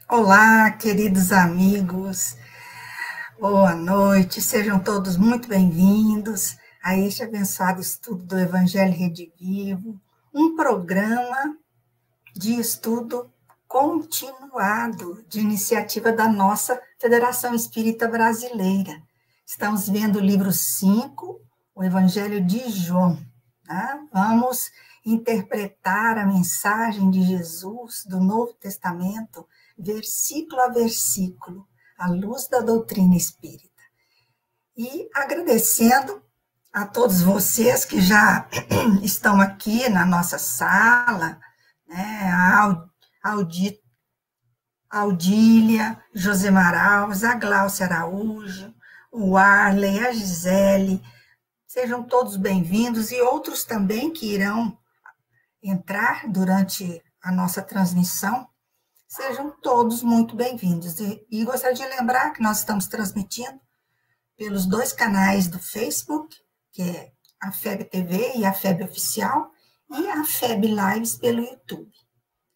Olá, queridos amigos, boa noite, sejam todos muito bem-vindos a este abençoado estudo do Evangelho Redivivo, um programa de estudo continuado, de iniciativa da nossa Federação Espírita Brasileira. Estamos vendo o livro 5, o Evangelho de João. Tá? Vamos interpretar a mensagem de Jesus do Novo Testamento, versículo a versículo, à luz da doutrina espírita. E agradecendo a todos vocês que já estão aqui na nossa sala, né, a Audília, Josemar Alves, a Gláucia Araújo, o Arley, a Gisele, sejam todos bem-vindos e outros também que irão entrar durante a nossa transmissão. Sejam todos muito bem-vindos. E gostaria de lembrar que nós estamos transmitindo pelos dois canais do Facebook, que é a FEB TV e a FEB Oficial, e a FEB Lives pelo YouTube.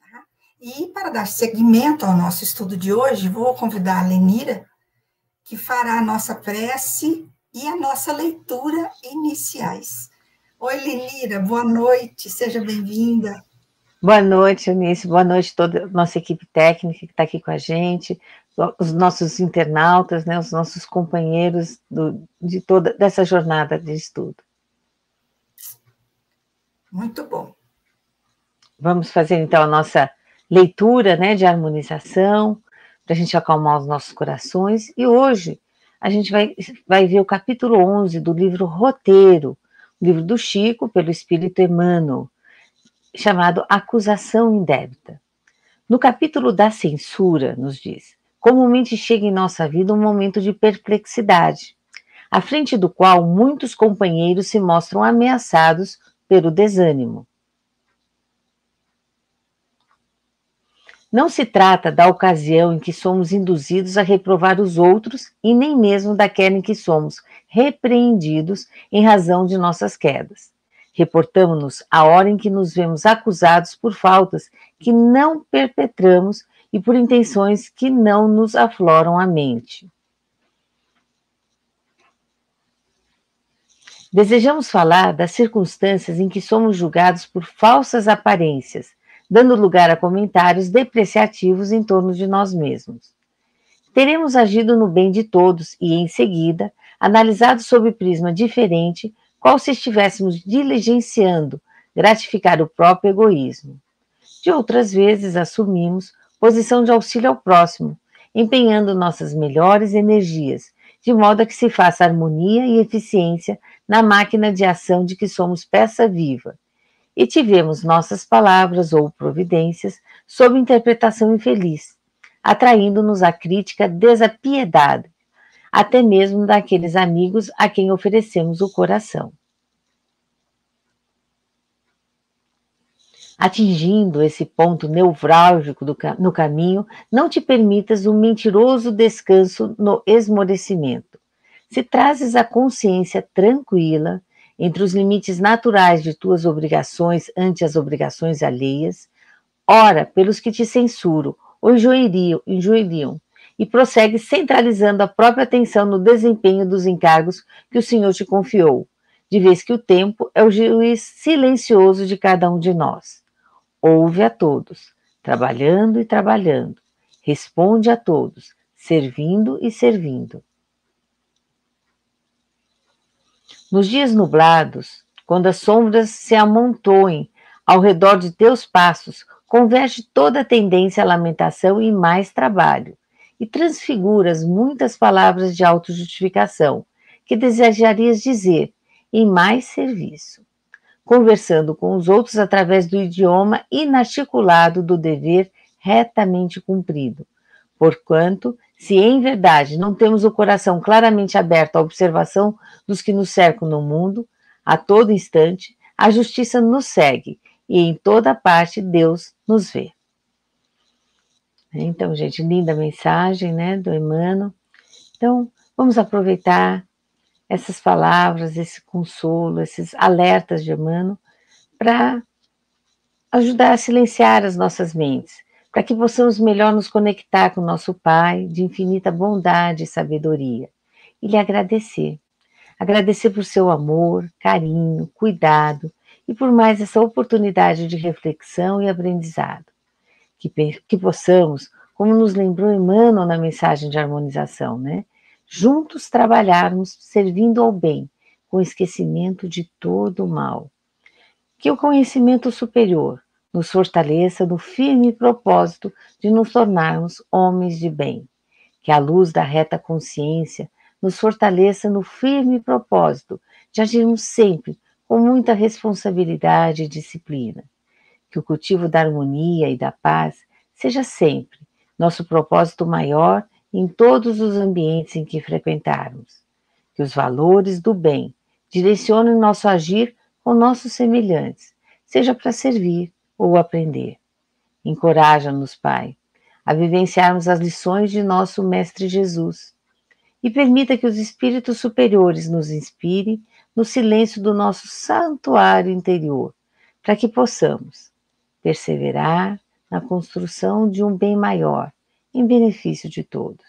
Tá? E para dar seguimento ao nosso estudo de hoje, vou convidar a Lenira, que fará a nossa prece e a nossa leitura iniciais. Oi, Lenira, boa noite, seja bem-vinda. Boa noite, Eunice. Boa noite a toda a nossa equipe técnica que está aqui com a gente, os nossos internautas, né, os nossos companheiros de toda dessa jornada de estudo. Muito bom. Vamos fazer, então, a nossa leitura, né, de harmonização, para a gente acalmar os nossos corações. E hoje a gente vai ver o capítulo 11 do livro Roteiro, livro do Chico, pelo Espírito Emmanuel, chamado Acusação Indébita. No capítulo da censura, nos diz: comumente chega em nossa vida um momento de perplexidade, à frente do qual muitos companheiros se mostram ameaçados pelo desânimo. Não se trata da ocasião em que somos induzidos a reprovar os outros e nem mesmo daquela em que somos repreendidos em razão de nossas quedas. Reportamos-nos à hora em que nos vemos acusados por faltas que não perpetramos e por intenções que não nos afloram a mente. Desejamos falar das circunstâncias em que somos julgados por falsas aparências, dando lugar a comentários depreciativos em torno de nós mesmos. Teremos agido no bem de todos e, em seguida, analisado sob prisma diferente, qual se estivéssemos diligenciando gratificar o próprio egoísmo. De outras vezes, assumimos posição de auxílio ao próximo, empenhando nossas melhores energias, de modo a que se faça harmonia e eficiência na máquina de ação de que somos peça viva, e tivemos nossas palavras ou providências sob interpretação infeliz, atraindo-nos a crítica desapiedada, até mesmo daqueles amigos a quem oferecemos o coração. Atingindo esse ponto nevrálgico no caminho, não te permitas um mentiroso descanso no esmorecimento. Se trazes a consciência tranquila entre os limites naturais de tuas obrigações ante as obrigações alheias, ora pelos que te censuram ou injuriam, e prossegue centralizando a própria atenção no desempenho dos encargos que o Senhor te confiou, de vez que o tempo é o juiz silencioso de cada um de nós. Ouve a todos, trabalhando e trabalhando, responde a todos, servindo e servindo. Nos dias nublados, quando as sombras se amontoem ao redor de teus passos, converge toda a tendência à lamentação em mais trabalho, e transfiguras muitas palavras de autojustificação, que desejarias dizer, em mais serviço, conversando com os outros através do idioma inarticulado do dever retamente cumprido. Porquanto, se em verdade não temos o coração claramente aberto à observação dos que nos cercam no mundo, a todo instante, a justiça nos segue e em toda parte Deus nos vê. Então, gente, linda mensagem, né, do Emmanuel. Então, vamos aproveitar essas palavras, esse consolo, esses alertas de Emmanuel, para ajudar a silenciar as nossas mentes, para que possamos melhor nos conectar com nosso Pai de infinita bondade e sabedoria, e lhe agradecer. Agradecer por seu amor, carinho, cuidado e por mais essa oportunidade de reflexão e aprendizado. Que possamos, como nos lembrou Emmanuel na mensagem de harmonização, né? Juntos trabalharmos servindo ao bem, com esquecimento de todo o mal. Que o conhecimento superior nos fortaleça no firme propósito de nos tornarmos homens de bem. Que a luz da reta consciência nos fortaleça no firme propósito de agirmos sempre com muita responsabilidade e disciplina. Que o cultivo da harmonia e da paz seja sempre nosso propósito maior em todos os ambientes em que frequentarmos. Que os valores do bem direcionem nosso agir com nossos semelhantes, seja para servir ou aprender. Encoraja-nos, Pai, a vivenciarmos as lições de nosso Mestre Jesus e permita que os espíritos superiores nos inspirem no silêncio do nosso santuário interior, para que possamos perseverar na construção de um bem maior, em benefício de todos.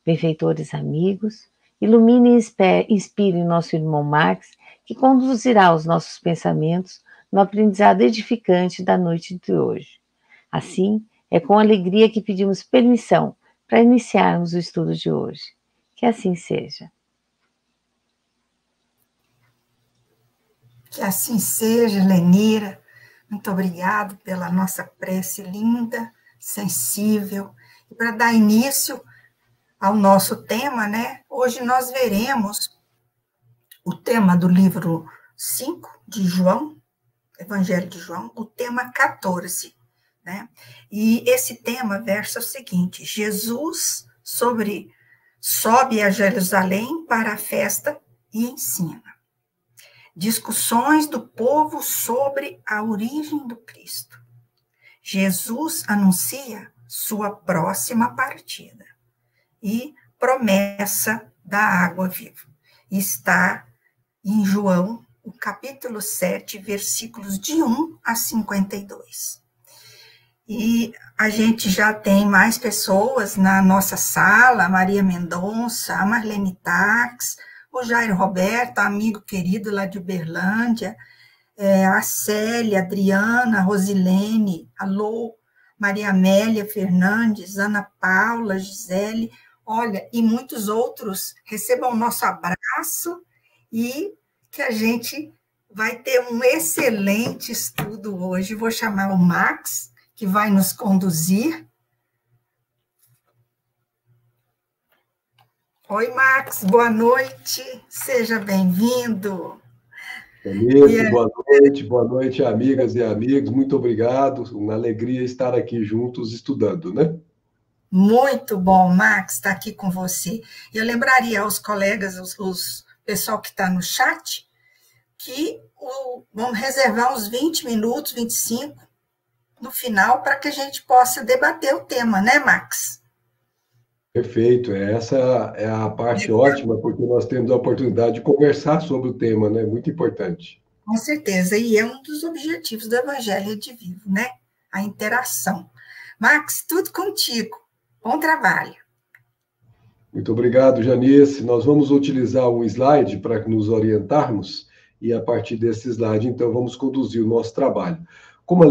Benfeitores amigos, iluminem e inspirem nosso irmão Max, que conduzirá os nossos pensamentos no aprendizado edificante da noite de hoje. Assim, é com alegria que pedimos permissão para iniciarmos o estudo de hoje. Que assim seja. Que assim seja, Lenira. Muito obrigado pela nossa prece linda, sensível. E para dar início ao nosso tema, né? Hoje nós veremos o tema do livro 5 de João, Evangelho de João, o tema 14, né? E esse tema versa o seguinte: Jesus sobe a Jerusalém para a festa e ensina. Discussões do povo sobre a origem do Cristo. Jesus anuncia sua próxima partida e promessa da água viva. Está em João, o capítulo 7, versículos de 1 a 52. E a gente já tem mais pessoas na nossa sala: a Maria Mendonça, a Marlene Tax, o Jairo Roberto, amigo querido lá de Uberlândia, a Célia, a Adriana, a Rosilene, alô, Maria Amélia Fernandes, Ana Paula, Gisele, olha, e muitos outros. Recebam o nosso abraço e que a gente vai ter um excelente estudo hoje. Vou chamar o Max, que vai nos conduzir. Oi, Max, boa noite, seja bem-vindo. Boa noite, amigas e amigos, muito obrigado, uma alegria estar aqui juntos estudando, né? Muito bom, Max, estar aqui com você. Eu lembraria aos colegas, os pessoal que está no chat, que vamos reservar uns 20 minutos, 25, no final, para que a gente possa debater o tema, né, Max? Perfeito, essa é a parte ótima, porque nós temos a oportunidade de conversar sobre o tema, né? Muito importante. Com certeza, e é um dos objetivos do Evangelho Redivivo, né? A interação. Max, tudo contigo. Bom trabalho. Muito obrigado, Janice. Nós vamos utilizar um slide para nos orientarmos, e a partir desse slide, então, vamos conduzir o nosso trabalho. Como a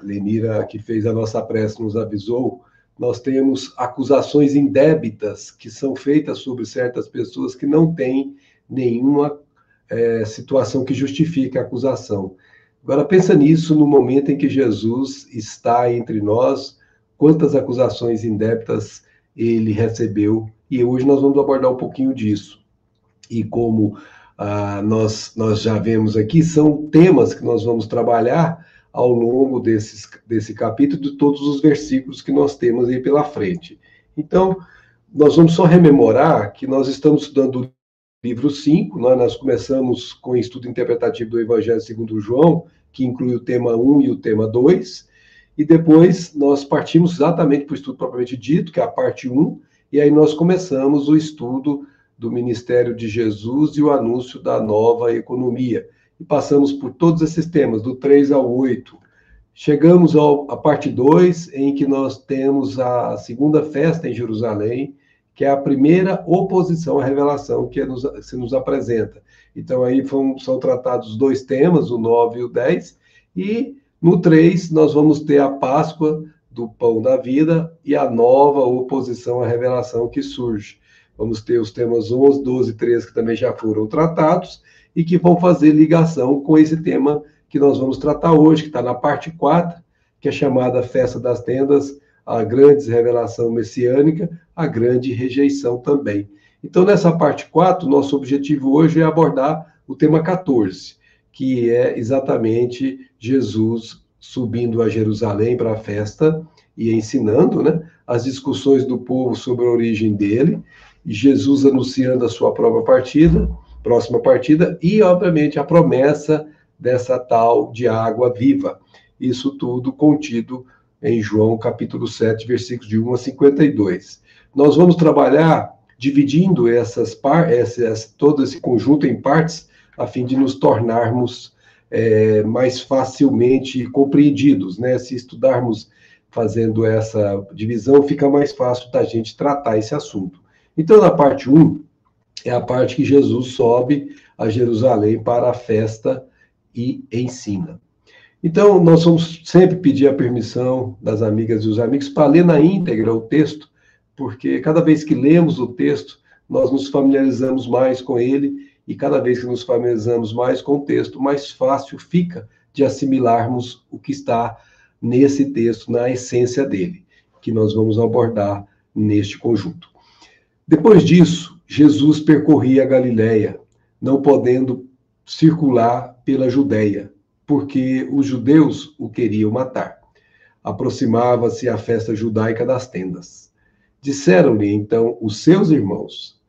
Lenira, que fez a nossa prece, nos avisou, nós temos acusações indébitas que são feitas sobre certas pessoas que não têm nenhuma situação que justifique a acusação. Agora, pensa nisso no momento em que Jesus está entre nós, quantas acusações indébitas ele recebeu, e hoje nós vamos abordar um pouquinho disso. E como nós já vemos aqui, são temas que nós vamos trabalhar ao longo desse capítulo, de todos os versículos que nós temos aí pela frente. Então, nós vamos só rememorar que nós estamos estudando o livro 5, nós começamos com o estudo interpretativo do Evangelho segundo João, que inclui o tema 1 e o tema 2, e depois nós partimos exatamente para o estudo propriamente dito, que é a parte 1, e aí nós começamos o estudo do ministério de Jesus e o anúncio da nova economia. E passamos por todos esses temas, do 3 ao 8, Chegamos à parte 2, em que nós temos a segunda festa em Jerusalém, que é a primeira oposição à revelação que se nos apresenta. Então, aí são tratados 2 temas, o 9 e o 10, e no 3 nós vamos ter a Páscoa do Pão da Vida e a nova oposição à revelação que surge. Vamos ter os temas 11, 12 e 13, que também já foram tratados, e que vão fazer ligação com esse tema que nós vamos tratar hoje, que está na parte 4, que é chamada Festa das Tendas, a grande revelação messiânica, a grande rejeição também. Então, nessa parte 4, nosso objetivo hoje é abordar o tema 14, que é exatamente Jesus subindo a Jerusalém para a festa e ensinando, né, as discussões do povo sobre a origem dele, e Jesus anunciando a sua próxima partida, e, obviamente, a promessa dessa tal de água viva. Isso tudo contido em João, capítulo 7, versículos de 1 a 52. Nós vamos trabalhar dividindo todo esse conjunto em partes, a fim de nos tornarmos mais facilmente compreendidos, né? Se estudarmos fazendo essa divisão, fica mais fácil da gente tratar esse assunto. Então, na parte 1, é a parte que Jesus sobe a Jerusalém para a festa e ensina. Então, nós vamos sempre pedir a permissão das amigas e dos amigos para ler na íntegra o texto, porque cada vez que lemos o texto, nós nos familiarizamos mais com ele, e cada vez que nos familiarizamos mais com o texto, mais fácil fica de assimilarmos o que está nesse texto, na essência dele, que nós vamos abordar neste conjunto. Depois disso, Jesus percorria a Galileia, não podendo circular pela Judéia, porque os judeus o queriam matar. Aproximava-se a festa judaica das tendas. Disseram-lhe, então, os seus irmãos: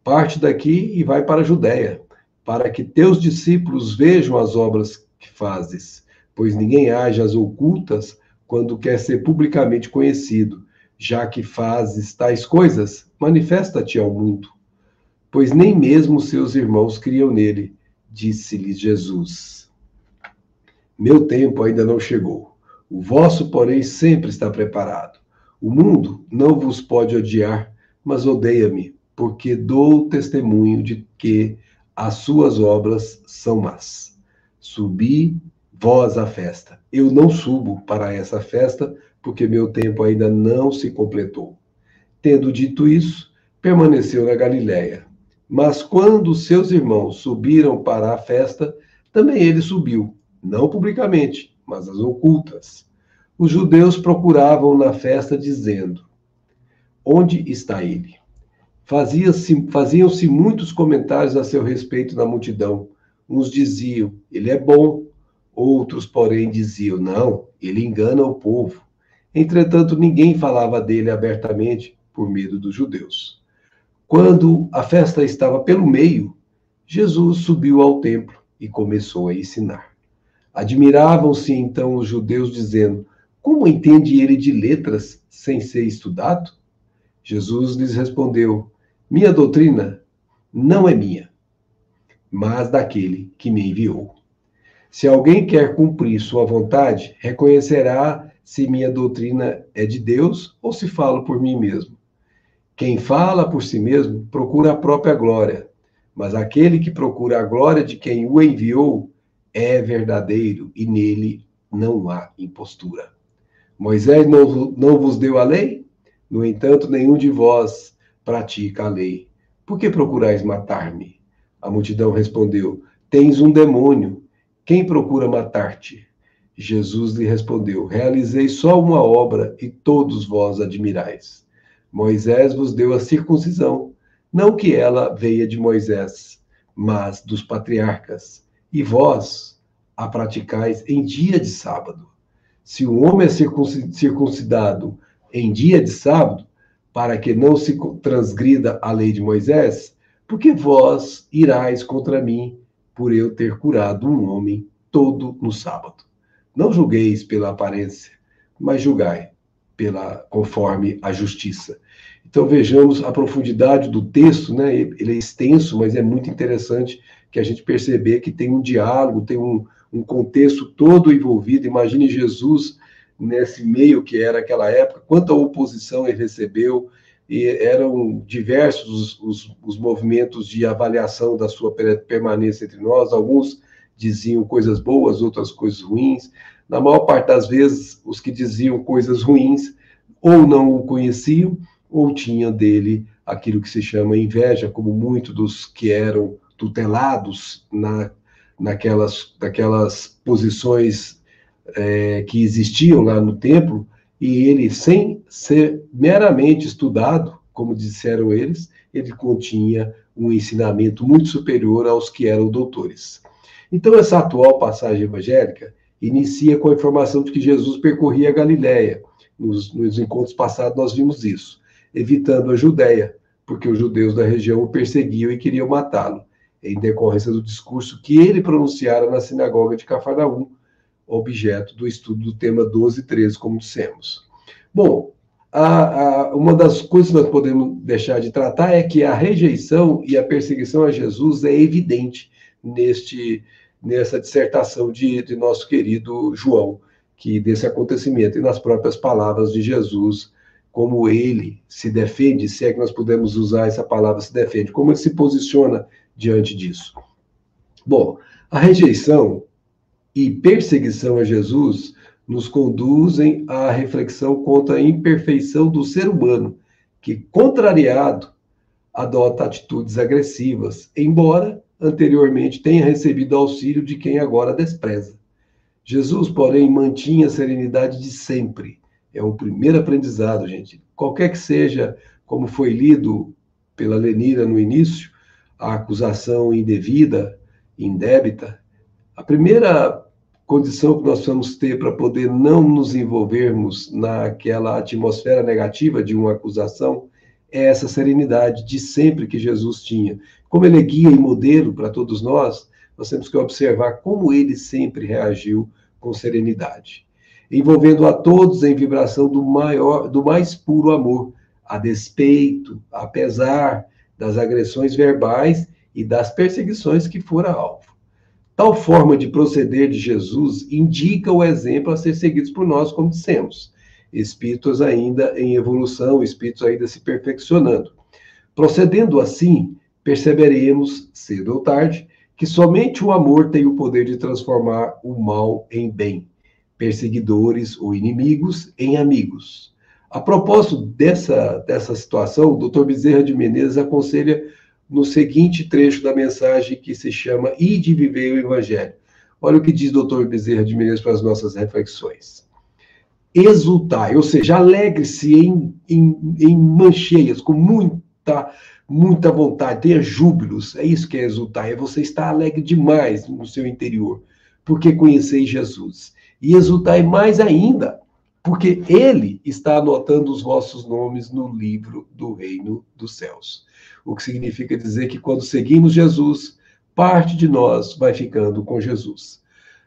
parte daqui e vai para a Judéia, para que teus discípulos vejam as obras que fazes, pois ninguém age às ocultas quando quer ser publicamente conhecido. Já que fazes tais coisas, manifesta-te ao mundo. Pois nem mesmo seus irmãos criam nele, disse-lhes Jesus. Meu tempo ainda não chegou. O vosso, porém, sempre está preparado. O mundo não vos pode odiar, mas odeia-me, porque dou testemunho de que as suas obras são más. Subi vós à festa. Eu não subo para essa festa, porque meu tempo ainda não se completou. Tendo dito isso, permaneceu na Galiléia. Mas quando seus irmãos subiram para a festa, também ele subiu, não publicamente, mas às ocultas. Os judeus procuravam na festa, dizendo: onde está ele? Faziam-se muitos comentários a seu respeito na multidão. Uns diziam: ele é bom. Outros, porém, diziam: não, ele engana o povo. Entretanto, ninguém falava dele abertamente, por medo dos judeus. Quando a festa estava pelo meio, Jesus subiu ao templo e começou a ensinar. Admiravam-se então os judeus, dizendo: como entende ele de letras sem ser estudado? Jesus lhes respondeu: minha doutrina não é minha, mas daquele que me enviou. Se alguém quer cumprir sua vontade, reconhecerá se minha doutrina é de Deus ou se falo por mim mesmo. Quem fala por si mesmo procura a própria glória, mas aquele que procura a glória de quem o enviou é verdadeiro e nele não há impostura. Moisés não vos deu a lei? No entanto, nenhum de vós pratica a lei. Por que procurais matar-me? A multidão respondeu: tens um demônio. Quem procura matar-te? Jesus lhe respondeu: realizei só uma obra e todos vós admirais. Moisés vos deu a circuncisão, não que ela veia de Moisés, mas dos patriarcas. E vós a praticais em dia de sábado. Se um homem é circuncidado em dia de sábado, para que não se transgrida a lei de Moisés, porque vós irais contra mim, por eu ter curado um homem todo no sábado. Não julgueis pela aparência, mas julgai conforme a justiça. Então vejamos a profundidade do texto, né? Ele é extenso, mas é muito interessante que a gente perceber que tem um diálogo, tem um contexto todo envolvido. Imagine Jesus nesse meio que era aquela época, quanta oposição ele recebeu, e eram diversos os movimentos de avaliação da sua permanência entre nós. Alguns diziam coisas boas, outras coisas ruins. Na maior parte das vezes, os que diziam coisas ruins ou não o conheciam, ou tinham dele aquilo que se chama inveja, como muitos dos que eram tutelados naquelas posições que existiam lá no templo, e ele, sem ser meramente estudado, como disseram eles, ele continha um ensinamento muito superior aos que eram doutores. Então, essa atual passagem evangélica inicia com a informação de que Jesus percorria a Galileia. Nos encontros passados nós vimos isso, evitando a Judéia, porque os judeus da região o perseguiam e queriam matá-lo, em decorrência do discurso que ele pronunciara na sinagoga de Cafarnaum, objeto do estudo do tema 12 e 13, como dissemos. Bom, uma das coisas que nós podemos deixar de tratar é que a rejeição e a perseguição a Jesus é evidente nessa dissertação de nosso querido João, desse acontecimento, e nas próprias palavras de Jesus, como ele se defende, se é que nós podemos usar essa palavra se defende, como ele se posiciona diante disso. Bom, a rejeição e perseguição a Jesus nos conduzem à reflexão contra a imperfeição do ser humano, que, contrariado, adota atitudes agressivas, embora anteriormente tenha recebido auxílio de quem agora despreza. Jesus, porém, mantinha a serenidade de sempre. É o primeiro aprendizado, gente. Qualquer que seja, como foi lido pela Lenira no início, a acusação indevida, indébita, a primeira condição que nós vamos ter para poder não nos envolvermos naquela atmosfera negativa de uma acusação é essa serenidade de sempre que Jesus tinha. Como ele é guia e modelo para todos nós temos que observar como ele sempre reagiu com serenidade, envolvendo a todos em vibração do mais puro amor, a despeito, apesar das agressões verbais e das perseguições que fora alvo. Tal forma de proceder de Jesus indica o exemplo a ser seguido por nós, como dissemos. Espíritos ainda em evolução, espíritos ainda se perfeccionando. Procedendo assim, perceberemos, cedo ou tarde, que somente o amor tem o poder de transformar o mal em bem, perseguidores ou inimigos em amigos. A propósito dessa situação, o Dr. Bezerra de Menezes aconselha no seguinte trecho da mensagem que se chama Ide Viver o Evangelho. Olha o que diz o Dr. Bezerra de Menezes para as nossas reflexões. Exultai, ou seja, alegre-se em mancheias, com muita vontade, tenha júbilos. É isso que é exultar, é você estar alegre demais no seu interior, porque conheceis Jesus. E exultai mais ainda, porque ele está anotando os vossos nomes no livro do reino dos céus. O que significa dizer que quando seguimos Jesus, parte de nós vai ficando com Jesus.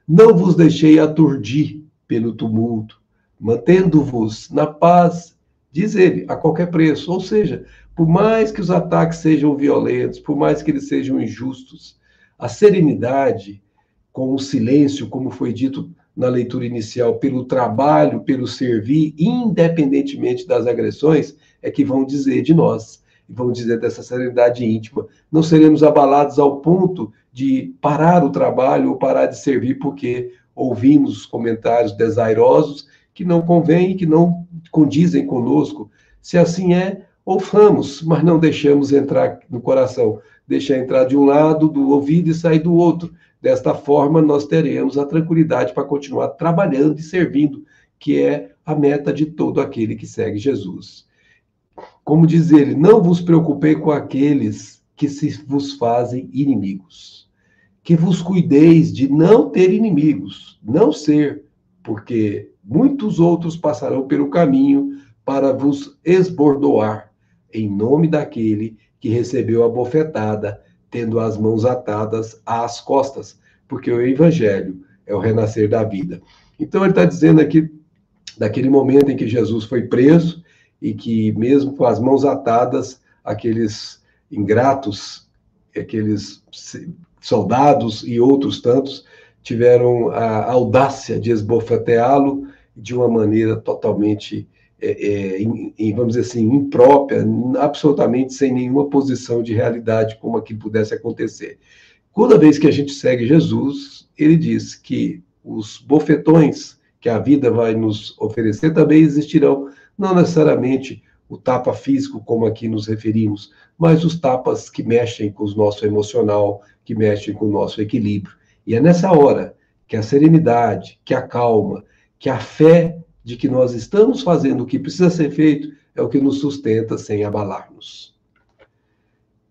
Não vos deixei aturdir pelo tumulto, mantendo-vos na paz, diz ele, a qualquer preço. Ou seja, por mais que os ataques sejam violentos, por mais que eles sejam injustos, a serenidade, com o silêncio, como foi dito na leitura inicial, pelo trabalho, pelo servir, independentemente das agressões, é que vão dizer de nós, e vão dizer dessa serenidade íntima. Não seremos abalados ao ponto de parar o trabalho ou parar de servir porque ouvimos os comentários desairosos que não convêm, que não condizem conosco. Se assim é, ouvamos, mas não deixamos entrar no coração. Deixa entrar de um lado do ouvido e sair do outro. Desta forma, nós teremos a tranquilidade para continuar trabalhando e servindo, que é a meta de todo aquele que segue Jesus. Como diz ele, não vos preocupei com aqueles que se vos fazem inimigos. Que vos cuideis de não ter inimigos, não ser, porque muitos outros passarão pelo caminho para vos esbordoar, em nome daquele que recebeu a bofetada, tendo as mãos atadas às costas, porque o Evangelho é o renascer da vida. Então ele está dizendo aqui, daquele momento em que Jesus foi preso, e que mesmo com as mãos atadas, aqueles ingratos, aqueles soldados e outros tantos, tiveram a audácia de esbofeteá-lo de uma maneira totalmente, vamos dizer assim, imprópria, absolutamente sem nenhuma posição de realidade como aquilo pudesse acontecer. Toda vez que a gente segue Jesus, ele diz que os bofetões que a vida vai nos oferecer também existirão, não necessariamente o tapa físico, como aqui nos referimos, mas os tapas que mexem com o nosso emocional, que mexem com o nosso equilíbrio. E é nessa hora que a serenidade, que a calma, que a fé de que nós estamos fazendo o que precisa ser feito é o que nos sustenta sem abalar-nos.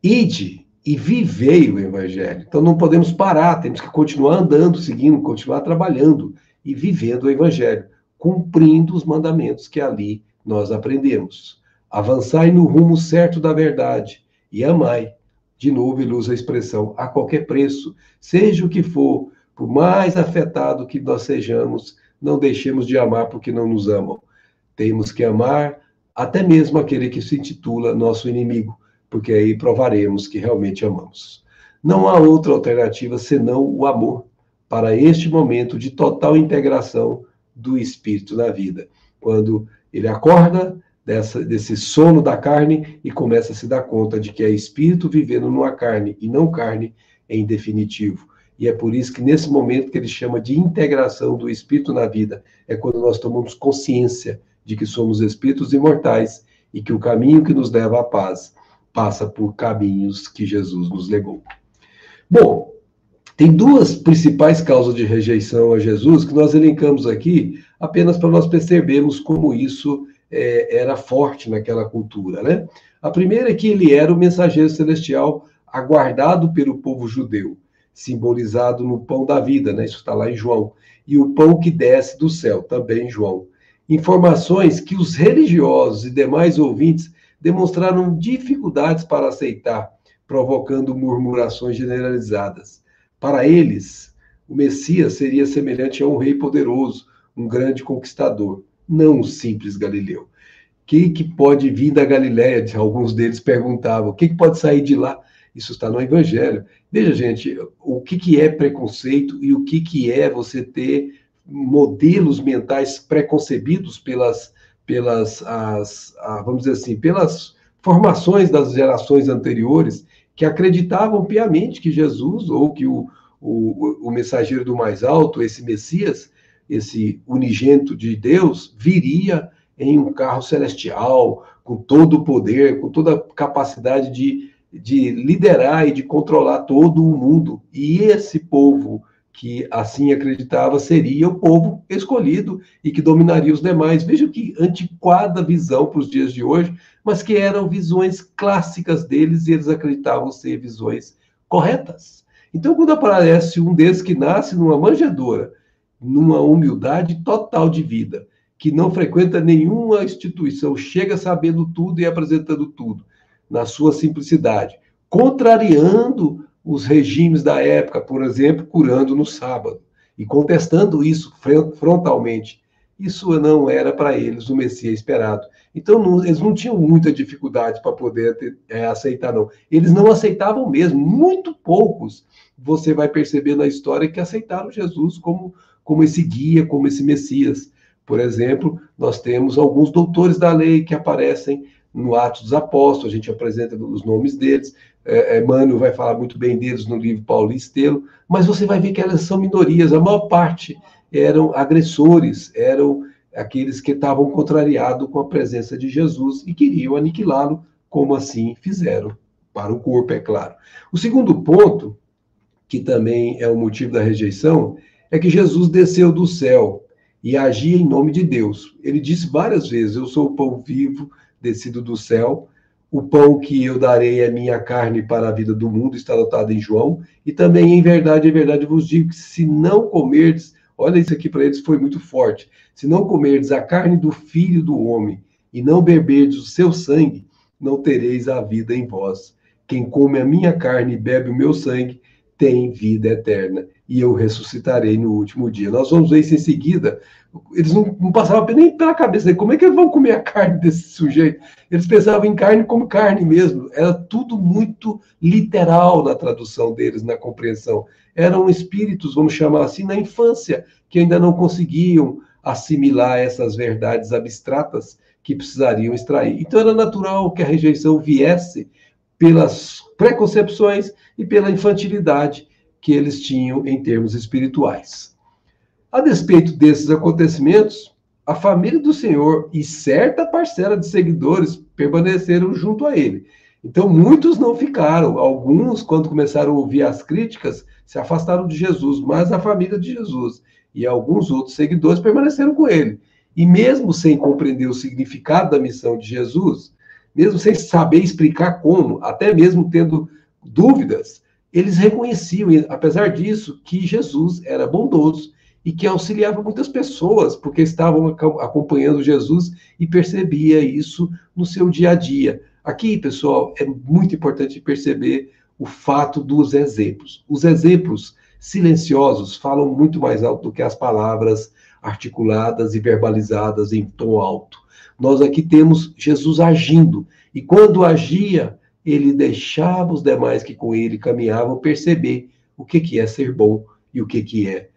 Ide e vivei o Evangelho. Então não podemos parar, temos que continuar andando, seguindo, continuar trabalhando e vivendo o Evangelho, cumprindo os mandamentos que ali nós aprendemos. Avançai no rumo certo da verdade e amai. De novo ele usa a expressão, a qualquer preço, seja o que for, por mais afetado que nós sejamos, não deixemos de amar porque não nos amam. Temos que amar até mesmo aquele que se intitula nosso inimigo, porque aí provaremos que realmente amamos. Não há outra alternativa senão o amor para este momento de total integração do Espírito na vida. Quando ele acorda desse sono da carne e começa a se dar conta de que é Espírito vivendo numa carne e não carne em definitivo. E é por isso que nesse momento que ele chama de integração do Espírito na vida, é quando nós tomamos consciência de que somos espíritos imortais e que o caminho que nos leva à paz passa por caminhos que Jesus nos legou. Bom, tem duas principais causas de rejeição a Jesus que nós elencamos aqui apenas para nós percebermos como isso era forte naquela cultura, né? A primeira é que ele era o mensageiro celestial aguardado pelo povo judeu, simbolizado no pão da vida, né? Isso está lá em João. E o pão que desce do céu, também em João. Informações que os religiosos e demais ouvintes demonstraram dificuldades para aceitar, provocando murmurações generalizadas. Para eles, o Messias seria semelhante a um rei poderoso, um grande conquistador, não um simples galileu. O que pode vir da Galiléia? Alguns deles perguntavam. O que pode sair de lá? Isso está no Evangelho. Veja, gente, o que é preconceito e o que é você ter modelos mentais preconcebidos vamos dizer assim, pelas formações das gerações anteriores que acreditavam piamente que Jesus, ou que o mensageiro do mais alto, esse Messias, esse unigênito de Deus, viria em um carro celestial, com todo o poder, com toda a capacidade de liderar e de controlar todo o mundo. E esse povo que assim acreditava seria o povo escolhido e que dominaria os demais. Veja que antiquada visão para os dias de hoje, mas que eram visões clássicas deles e eles acreditavam ser visões corretas. Então, quando aparece um desses que nasce numa manjedoura, numa humildade total de vida, que não frequenta nenhuma instituição, chega sabendo tudo e apresentando tudo, na sua simplicidade, contrariando os regimes da época, por exemplo, curando no sábado, e contestando isso frontalmente. Isso não era para eles o Messias esperado. Então, eles não tinham muita dificuldade para poder aceitar, não. Eles não aceitavam mesmo. Muito poucos você vai perceber na história que aceitaram Jesus como esse guia, como esse Messias. Por exemplo, nós temos alguns doutores da lei que aparecem no Atos dos Apóstolos, a gente apresenta os nomes deles, Emmanuel vai falar muito bem deles no livro Paulo e Estelo, mas você vai ver que elas são minorias, a maior parte eram agressores, eram aqueles que estavam contrariados com a presença de Jesus e queriam aniquilá-lo, como assim fizeram, para o corpo, é claro. O segundo ponto, que também é o motivo da rejeição, é que Jesus desceu do céu e agia em nome de Deus. Ele disse várias vezes, eu sou o pão vivo descido do céu, o pão que eu darei é minha carne para a vida do mundo, está anotado em João, e também em verdade vos digo que se não comerdes, olha isso aqui para eles foi muito forte, se não comerdes a carne do Filho do Homem e não beberdes o seu sangue, não tereis a vida em vós. Quem come a minha carne e bebe o meu sangue tem vida eterna, e eu ressuscitarei no último dia. Nós vamos ver isso em seguida. Eles não passavam nem pela cabeça dele. Como é que eles vão comer a carne desse sujeito? Eles pensavam em carne como carne mesmo. Era tudo muito literal na tradução deles, na compreensão. eram espíritos, vamos chamar assim, na infância, que ainda não conseguiam assimilar essas verdades abstratas que precisariam extrair. Então era natural que a rejeição viesse pelas preconcepções e pela infantilidade que eles tinham em termos espirituais. A despeito desses acontecimentos, a família do Senhor e certa parcela de seguidores permaneceram junto a ele. Então, muitos não ficaram. Alguns, quando começaram a ouvir as críticas, se afastaram de Jesus, mas a família de Jesus e alguns outros seguidores permaneceram com ele. E mesmo sem compreender o significado da missão de Jesus, mesmo sem saber explicar como, até mesmo tendo dúvidas, eles reconheciam, apesar disso, que Jesus era bondoso e que auxiliava muitas pessoas, porque estavam acompanhando Jesus e percebia isso no seu dia a dia. Aqui, pessoal, é muito importante perceber o fato dos exemplos. Os exemplos silenciosos falam muito mais alto do que as palavras articuladas e verbalizadas em tom alto. Nós aqui temos Jesus agindo, e quando agia, ele deixava os demais que com ele caminhavam perceber o que é ser bom e o que é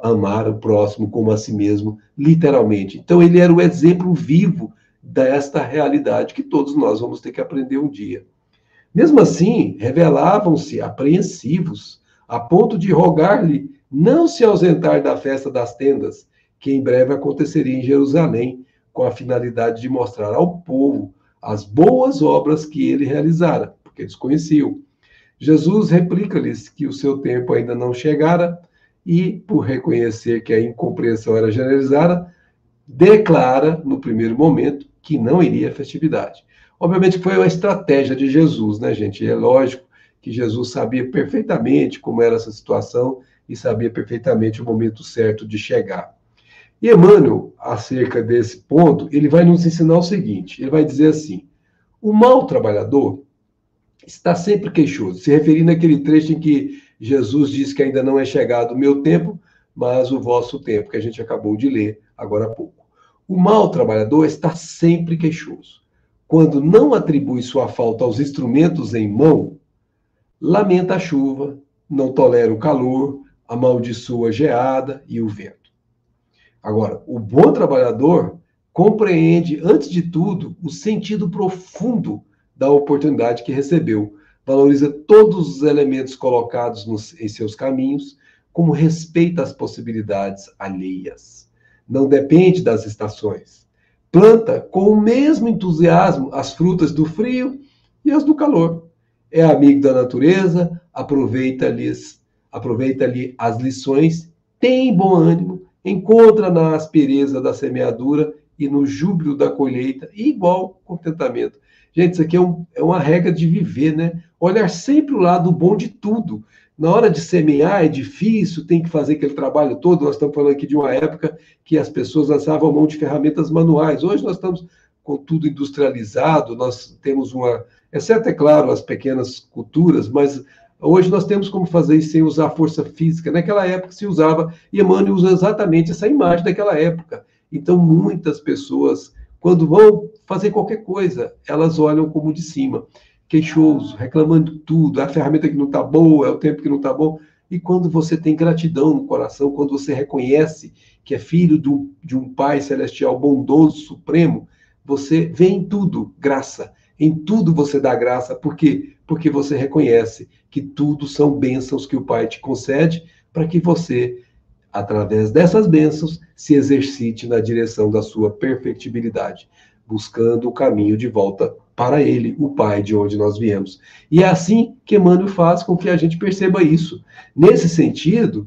amar o próximo como a si mesmo, literalmente. Então, ele era o exemplo vivo desta realidade que todos nós vamos ter que aprender um dia. Mesmo assim, revelavam-se apreensivos, a ponto de rogar-lhe não se ausentar da festa das tendas, que em breve aconteceria em Jerusalém, com a finalidade de mostrar ao povo as boas obras que ele realizara, porque eles conheciam. Jesus replica-lhes que o seu tempo ainda não chegara e, por reconhecer que a incompreensão era generalizada, declara, no primeiro momento, que não iria à festividade. Obviamente foi uma estratégia de Jesus, né, gente? É lógico que Jesus sabia perfeitamente como era essa situação e sabia perfeitamente o momento certo de chegar. E Emmanuel, acerca desse ponto, ele vai nos ensinar o seguinte, ele vai dizer assim, o mau trabalhador está sempre queixoso, se referindo àquele trecho em que Jesus diz que ainda não é chegado o meu tempo, mas o vosso tempo, que a gente acabou de ler agora há pouco. O mau trabalhador está sempre queixoso. Quando não atribui sua falta aos instrumentos em mão, lamenta a chuva, não tolera o calor, amaldiçoa a geada e o vento. Agora, o bom trabalhador compreende, antes de tudo, o sentido profundo da oportunidade que recebeu, valoriza todos os elementos colocados em seus caminhos, como respeita as possibilidades alheias. Não depende das estações. Planta com o mesmo entusiasmo as frutas do frio e as do calor. É amigo da natureza, aproveita-lhe as lições, tem bom ânimo, encontra na aspereza da semeadura e no júbilo da colheita igual contentamento. Gente, isso aqui é uma regra de viver, né? Olhar sempre o lado bom de tudo. Na hora de semear é difícil, tem que fazer aquele trabalho todo. Nós estamos falando aqui de uma época que as pessoas lançavam mão de ferramentas manuais. Hoje nós estamos com tudo industrializado, nós temos exceto, é claro, as pequenas culturas, mas hoje nós temos como fazer isso sem usar força física. Naquela época se usava, e Emmanuel usa exatamente essa imagem daquela época. Então, muitas pessoas, quando vão fazer qualquer coisa, elas olham como de cima, queixoso, reclamando de tudo, a ferramenta que não está boa, é o tempo que não está bom. E quando você tem gratidão no coração, quando você reconhece que é filho de um Pai Celestial bondoso, supremo, você vê em tudo graça. Em tudo você dá graça. Por quê? Porque você reconhece que tudo são bênçãos que o Pai te concede para que você, através dessas bênçãos, se exercite na direção da sua perfectibilidade, buscando o caminho de volta para Ele, o Pai de onde nós viemos. E é assim que Emmanuel faz com que a gente perceba isso. Nesse sentido,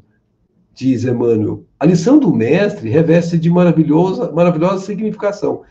diz Emmanuel, a lição do mestre reveste de maravilhosa significação.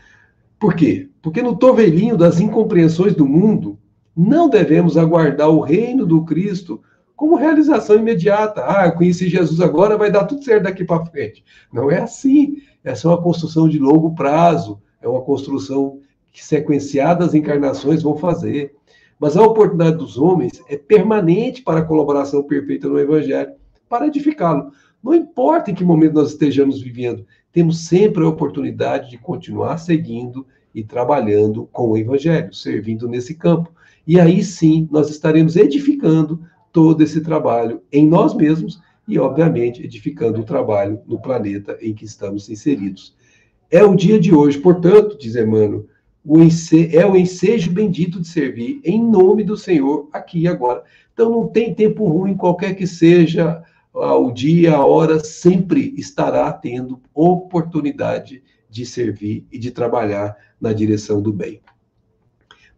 Por quê? Porque no torvelinho das incompreensões do mundo, não devemos aguardar o reino do Cristo como realização imediata. Eu conheci Jesus agora, vai dar tudo certo daqui para frente. Não é assim. Essa é uma construção de longo prazo, é uma construção que sequenciadas encarnações vão fazer. Mas a oportunidade dos homens é permanente para a colaboração perfeita no Evangelho, para edificá-lo. Não importa em que momento nós estejamos vivendo, temos sempre a oportunidade de continuar seguindo e trabalhando com o Evangelho, servindo nesse campo. E aí sim, nós estaremos edificando todo esse trabalho em nós mesmos e, obviamente, edificando o trabalho no planeta em que estamos inseridos. É o dia de hoje, portanto, diz Emmanuel, é o ensejo bendito de servir em nome do Senhor aqui e agora. Então não tem tempo ruim, qualquer que seja o dia, a hora, sempre estará tendo oportunidade de servir e de trabalhar na direção do bem.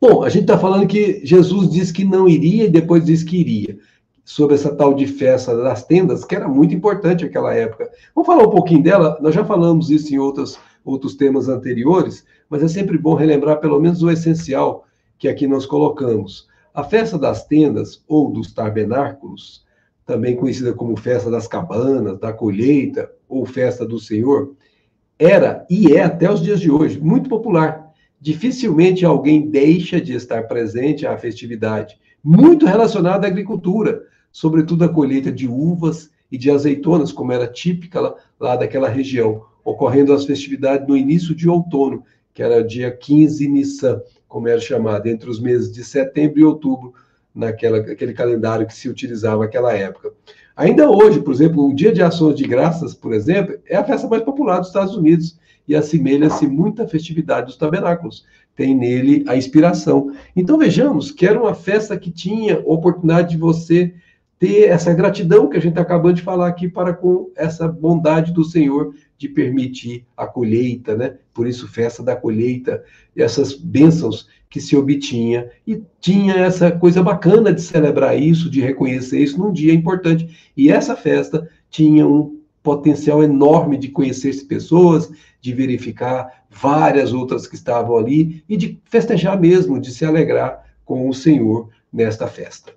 Bom, a gente está falando que Jesus disse que não iria e depois disse que iria, sobre essa tal de festa das tendas, que era muito importante naquela época. Vamos falar um pouquinho dela, nós já falamos isso em outros temas anteriores, mas é sempre bom relembrar pelo menos o essencial que aqui nós colocamos. A festa das tendas, ou dos tabernáculos, também conhecida como festa das cabanas, da colheita, ou festa do Senhor, era e é até os dias de hoje muito popular. Dificilmente alguém deixa de estar presente à festividade, muito relacionada à agricultura, sobretudo a colheita de uvas e de azeitonas, como era típica lá daquela região, ocorrendo as festividades no início de outono, que era dia 15 Nissan, como era chamado, entre os meses de setembro e outubro, naquele calendário que se utilizava naquela época. Ainda hoje, por exemplo, o Dia de Ações de Graças, por exemplo, é a festa mais popular dos Estados Unidos e assemelha-se muito à festividade dos tabernáculos. Tem nele a inspiração. Então vejamos que era uma festa que tinha oportunidade de você ter essa gratidão que a gente está acabando de falar aqui para com essa bondade do Senhor de permitir a colheita, né? Por isso, festa da colheita, essas bênçãos que se obtinha, e tinha essa coisa bacana de celebrar isso, de reconhecer isso num dia importante. E essa festa tinha um potencial enorme de conhecer pessoas, de verificar várias outras que estavam ali, e de festejar mesmo, de se alegrar com o Senhor nesta festa.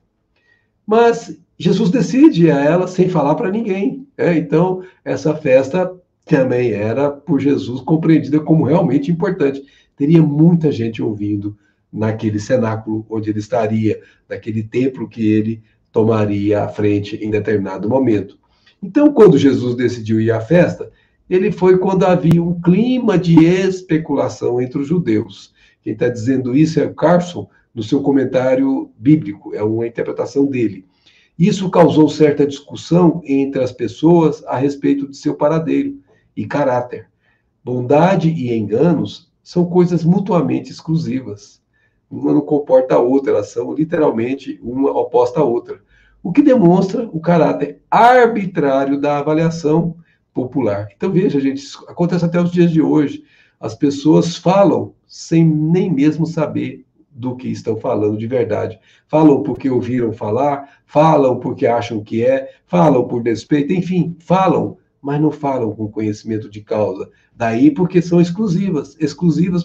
Mas Jesus decide a ela sem falar para ninguém. Então, essa festa também era, por Jesus, compreendida como realmente importante. Teria muita gente ouvindo naquele cenáculo onde ele estaria, naquele templo que ele tomaria à frente em determinado momento. Então, quando Jesus decidiu ir à festa, ele foi quando havia um clima de especulação entre os judeus. Quem está dizendo isso é o Carson, no seu comentário bíblico, é uma interpretação dele. Isso causou certa discussão entre as pessoas a respeito de seu paradeiro e caráter. Bondade e enganos são coisas mutuamente exclusivas. Uma não comporta a outra, elas são literalmente uma oposta à outra. O que demonstra o caráter arbitrário da avaliação popular. Então veja, gente, isso acontece até os dias de hoje. As pessoas falam sem nem mesmo saber do que estão falando de verdade. Falam porque ouviram falar, falam porque acham que falam por despeito, enfim, falam, mas não falam com conhecimento de causa. Daí porque são exclusivas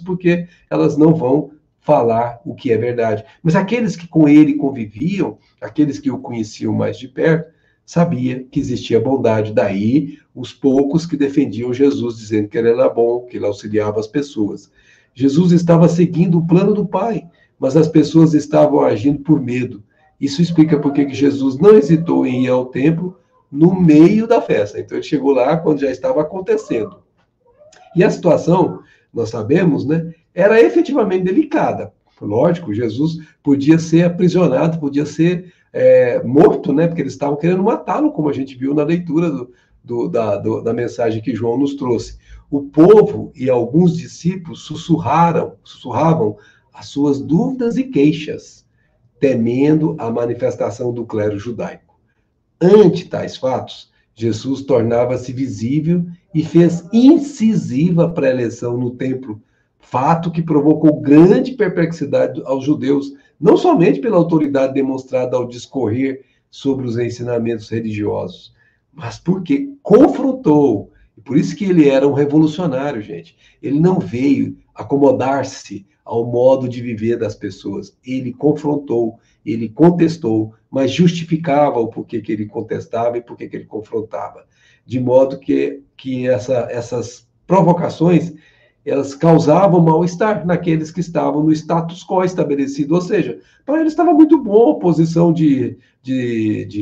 porque elas não vão falar o que é verdade. Mas aqueles que com ele conviviam, aqueles que o conheciam mais de perto, sabia que existia bondade. Daí os poucos que defendiam Jesus, dizendo que ele era bom, que ele auxiliava as pessoas. Jesus estava seguindo o plano do Pai, mas as pessoas estavam agindo por medo. Isso explica por que Jesus não hesitou em ir ao templo no meio da festa. Então ele chegou lá quando já estava acontecendo. E a situação, nós sabemos, né, era efetivamente delicada. Lógico, Jesus podia ser aprisionado, podia ser morto, né, porque eles estavam querendo matá-lo, como a gente viu na leitura da mensagem que João nos trouxe. O povo e alguns discípulos sussurravam as suas dúvidas e queixas, temendo a manifestação do clero judaico. Ante tais fatos, Jesus tornava-se visível e fez incisiva a pré-eleição no templo, fato que provocou grande perplexidade aos judeus, não somente pela autoridade demonstrada ao discorrer sobre os ensinamentos religiosos, mas porque confrontou. E por isso que ele era um revolucionário, gente. Ele não veio acomodar-se ao modo de viver das pessoas. Ele confrontou, ele contestou, mas justificava o porquê que ele contestava e porquê que ele confrontava. De modo que essas provocações, elas causavam mal-estar naqueles que estavam no status quo estabelecido. Ou seja, para eles estava muito bom a posição de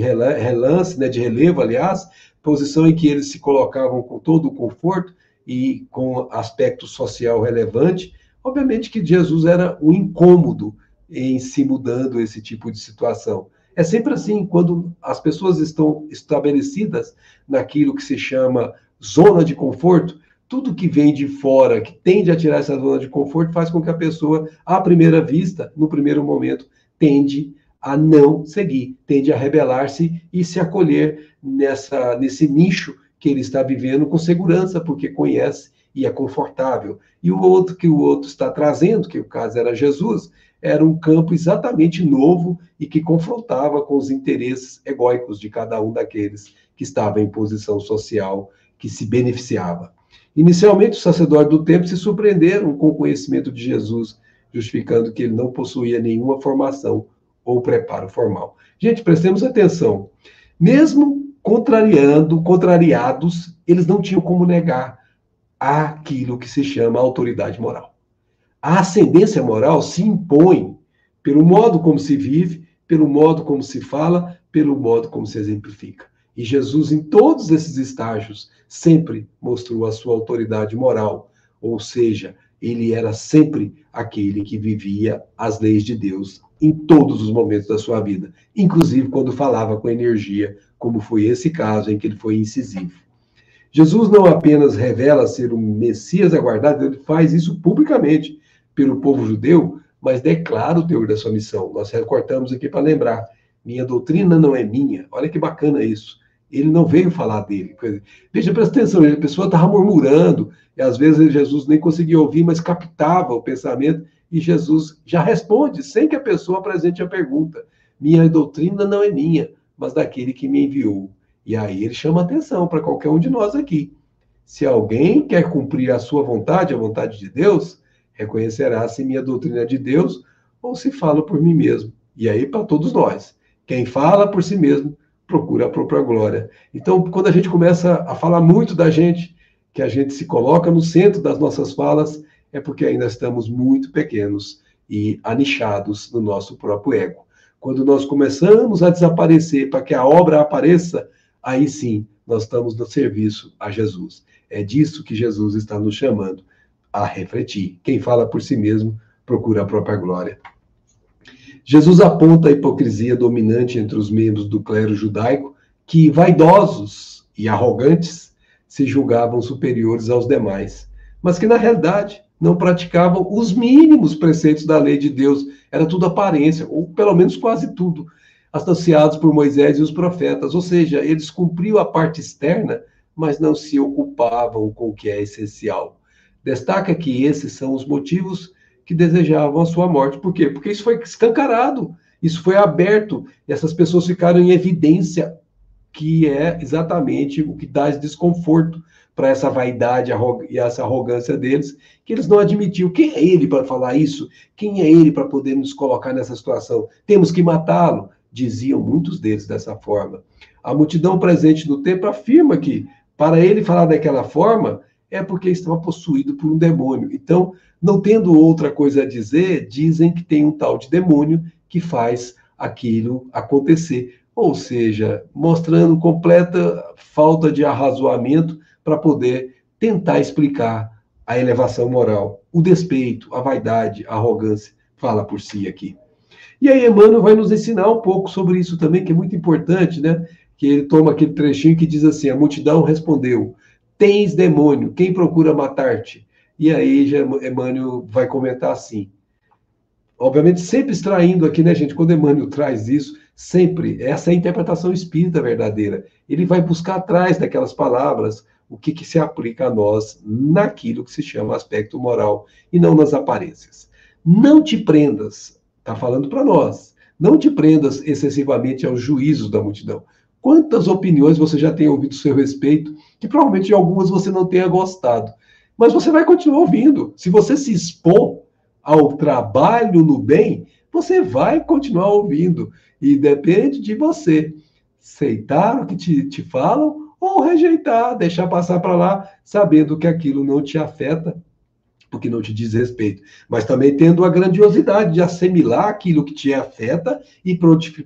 relance, né, de relevo, aliás, posição em que eles se colocavam com todo o conforto e com aspecto social relevante. Obviamente que Jesus era um incômodo em se mudando esse tipo de situação. É sempre assim, quando as pessoas estão estabelecidas naquilo que se chama zona de conforto, tudo que vem de fora, que tende a tirar essa zona de conforto, faz com que a pessoa, à primeira vista, no primeiro momento, tende a não seguir, tende a rebelar-se e se acolher nesse nicho que ele está vivendo com segurança, porque conhece e é confortável. E o outro que o outro está trazendo, que o caso era Jesus, era um campo exatamente novo e que confrontava com os interesses egóicos de cada um daqueles que estava em posição social que se beneficiava. Inicialmente, os sacerdotes do templo se surpreenderam com o conhecimento de Jesus, justificando que ele não possuía nenhuma formação ou preparo formal. Gente, prestemos atenção. Mesmo contrariados, eles não tinham como negar aquilo que se chama autoridade moral. A ascendência moral se impõe pelo modo como se vive, pelo modo como se fala, pelo modo como se exemplifica. E Jesus, em todos esses estágios, sempre mostrou a sua autoridade moral, ou seja, ele era sempre aquele que vivia as leis de Deus em todos os momentos da sua vida, inclusive quando falava com energia, como foi esse caso em que ele foi incisivo. Jesus não apenas revela ser o Messias aguardado, ele faz isso publicamente pelo povo judeu, mas declara o teor da sua missão. Nós recortamos aqui para lembrar, minha doutrina não é minha. Olha que bacana isso. Ele não veio falar dele. Veja, presta atenção, a pessoa estava murmurando, e às vezes Jesus nem conseguia ouvir, mas captava o pensamento, e Jesus já responde, sem que a pessoa apresente a pergunta. Minha doutrina não é minha, mas daquele que me enviou. E aí ele chama atenção para qualquer um de nós aqui. Se alguém quer cumprir a sua vontade, a vontade de Deus, reconhecerá se minha doutrina é de Deus ou se falo por mim mesmo. E aí para todos nós. Quem fala por si mesmo, procura a própria glória. Então, quando a gente começa a falar muito da gente, que a gente se coloca no centro das nossas falas, é porque ainda estamos muito pequenos e anichados no nosso próprio ego. Quando nós começamos a desaparecer para que a obra apareça, aí sim, nós estamos no serviço a Jesus. É disso que Jesus está nos chamando a refletir. Quem fala por si mesmo, procura a própria glória. Jesus aponta a hipocrisia dominante entre os membros do clero judaico, que, vaidosos e arrogantes, se julgavam superiores aos demais, mas que, na realidade, não praticavam os mínimos preceitos da lei de Deus. Era tudo aparência, ou pelo menos quase tudo, anunciados por Moisés e os profetas. Ou seja, eles cumpriam a parte externa, mas não se ocupavam com o que é essencial. Destaca que esses são os motivos que desejavam a sua morte. Por quê? Porque isso foi escancarado, isso foi aberto, e essas pessoas ficaram em evidência, que é exatamente o que dá esse desconforto para essa vaidade e essa arrogância deles, que eles não admitiam. Quem é ele para falar isso? Quem é ele para poder nos colocar nessa situação? Temos que matá-lo, diziam muitos deles dessa forma. A multidão presente no templo afirma que, para ele falar daquela forma, é porque estava possuído por um demônio. Então, não tendo outra coisa a dizer, dizem que tem um tal de demônio que faz aquilo acontecer. Ou seja, mostrando completa falta de arrazoamento para poder tentar explicar a elevação moral. O despeito, a vaidade, a arrogância, fala por si aqui. E aí Emmanuel vai nos ensinar um pouco sobre isso também, que é muito importante, né? Que ele toma aquele trechinho que diz assim, a multidão respondeu, tens demônio, quem procura matar-te? E aí Emmanuel vai comentar assim, obviamente sempre extraindo aqui, né, gente, quando Emmanuel traz isso, sempre, essa é a interpretação espírita verdadeira. Ele vai buscar atrás daquelas palavras o que se aplica a nós naquilo que se chama aspecto moral e não nas aparências. Não te prendas, está falando para nós, não te prendas excessivamente aos juízos da multidão. Quantas opiniões você já tem ouvido a seu respeito, que provavelmente de algumas você não tenha gostado. Mas você vai continuar ouvindo. Se você se expor ao trabalho no bem, você vai continuar ouvindo. E depende de você aceitar o que te falam ou rejeitar, deixar passar para lá, sabendo que aquilo não te afeta, porque não te diz respeito. Mas também tendo a grandiosidade de assimilar aquilo que te afeta e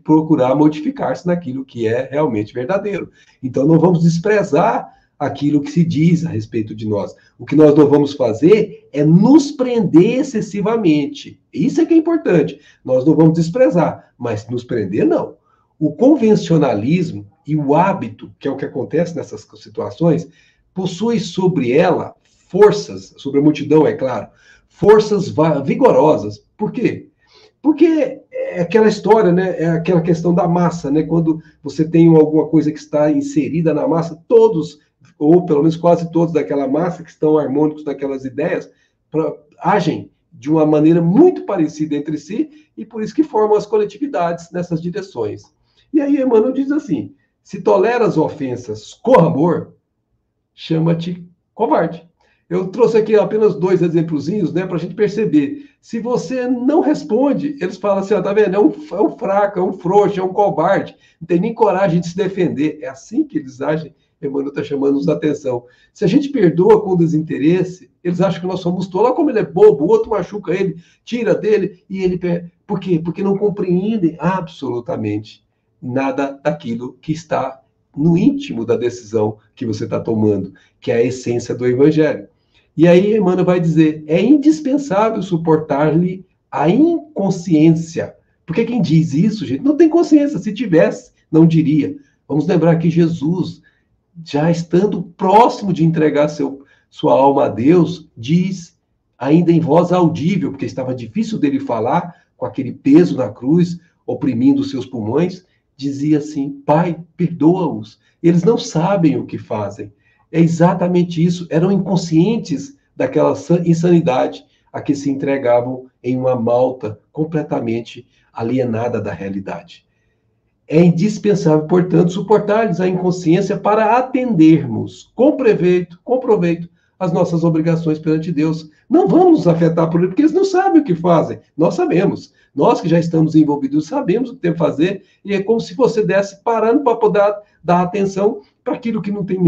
procurar modificar-se naquilo que é realmente verdadeiro. Então não vamos desprezar aquilo que se diz a respeito de nós. O que nós não vamos fazer é nos prender excessivamente. Isso é que é importante. Nós não vamos desprezar, mas nos prender não. O convencionalismo e o hábito, que é o que acontece nessas situações, possui sobre ela forças, sobre a multidão, é claro, forças vigorosas. Por quê? Porque é aquela história, né? É aquela questão da massa, né? Quando você tem alguma coisa que está inserida na massa, todos, ou pelo menos quase todos daquela massa que estão harmônicos naquelas ideias, agem de uma maneira muito parecida entre si, e por isso que formam as coletividades nessas direções. E aí Emmanuel diz assim: se toleras ofensas com amor, chama-te covarde. Eu trouxe aqui apenas 2 exemplozinhos, né, para a gente perceber. Se você não responde, eles falam assim, ó, tá vendo? É um fraco, é um frouxo, é um covarde, não tem nem coragem de se defender. É assim que eles agem. Emmanuel está chamando-nos a atenção. Se a gente perdoa com desinteresse, eles acham que nós somos tolos. Olha como ele é bobo, o outro machuca ele, tira dele, e ele... Por quê? Porque não compreendem absolutamente nada daquilo que está no íntimo da decisão que você está tomando, que é a essência do Evangelho. E aí Emmanuel vai dizer, é indispensável suportar-lhe a inconsciência. Porque quem diz isso, gente, não tem consciência. Se tivesse, não diria. Vamos lembrar que Jesus, já estando próximo de entregar sua alma a Deus, diz, ainda em voz audível, porque estava difícil dele falar, com aquele peso na cruz, oprimindo os seus pulmões, dizia assim, Pai, perdoa-os. Eles não sabem o que fazem. É exatamente isso. Eram inconscientes daquela insanidade a que se entregavam em uma malta completamente alienada da realidade. É indispensável, portanto, suportar-lhes a inconsciência para atendermos com proveito as nossas obrigações perante Deus. Não vamos nos afetar por ele, porque eles não sabem o que fazem. Nós sabemos. Nós que já estamos envolvidos sabemos o que tem que fazer, e é como se você desse parando para poder dar atenção para aquilo que não tem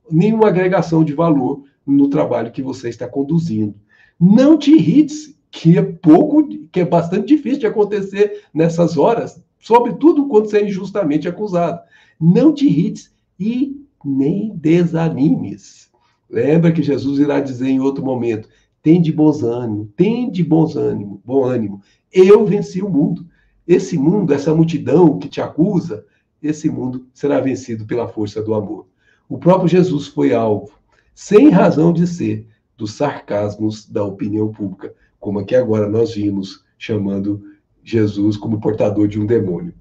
nenhuma agregação de valor no trabalho que você está conduzindo. Não te irrites, que é bastante difícil de acontecer nessas horas, sobretudo quando você é injustamente acusado. Não te irrites e nem desanimes. Lembra que Jesus irá dizer em outro momento, tende bom ânimo, eu venci o mundo. Esse mundo, essa multidão que te acusa, esse mundo será vencido pela força do amor. O próprio Jesus foi alvo, sem razão de ser, dos sarcasmos da opinião pública, como aqui agora nós vimos chamando Jesus como portador de um demônio.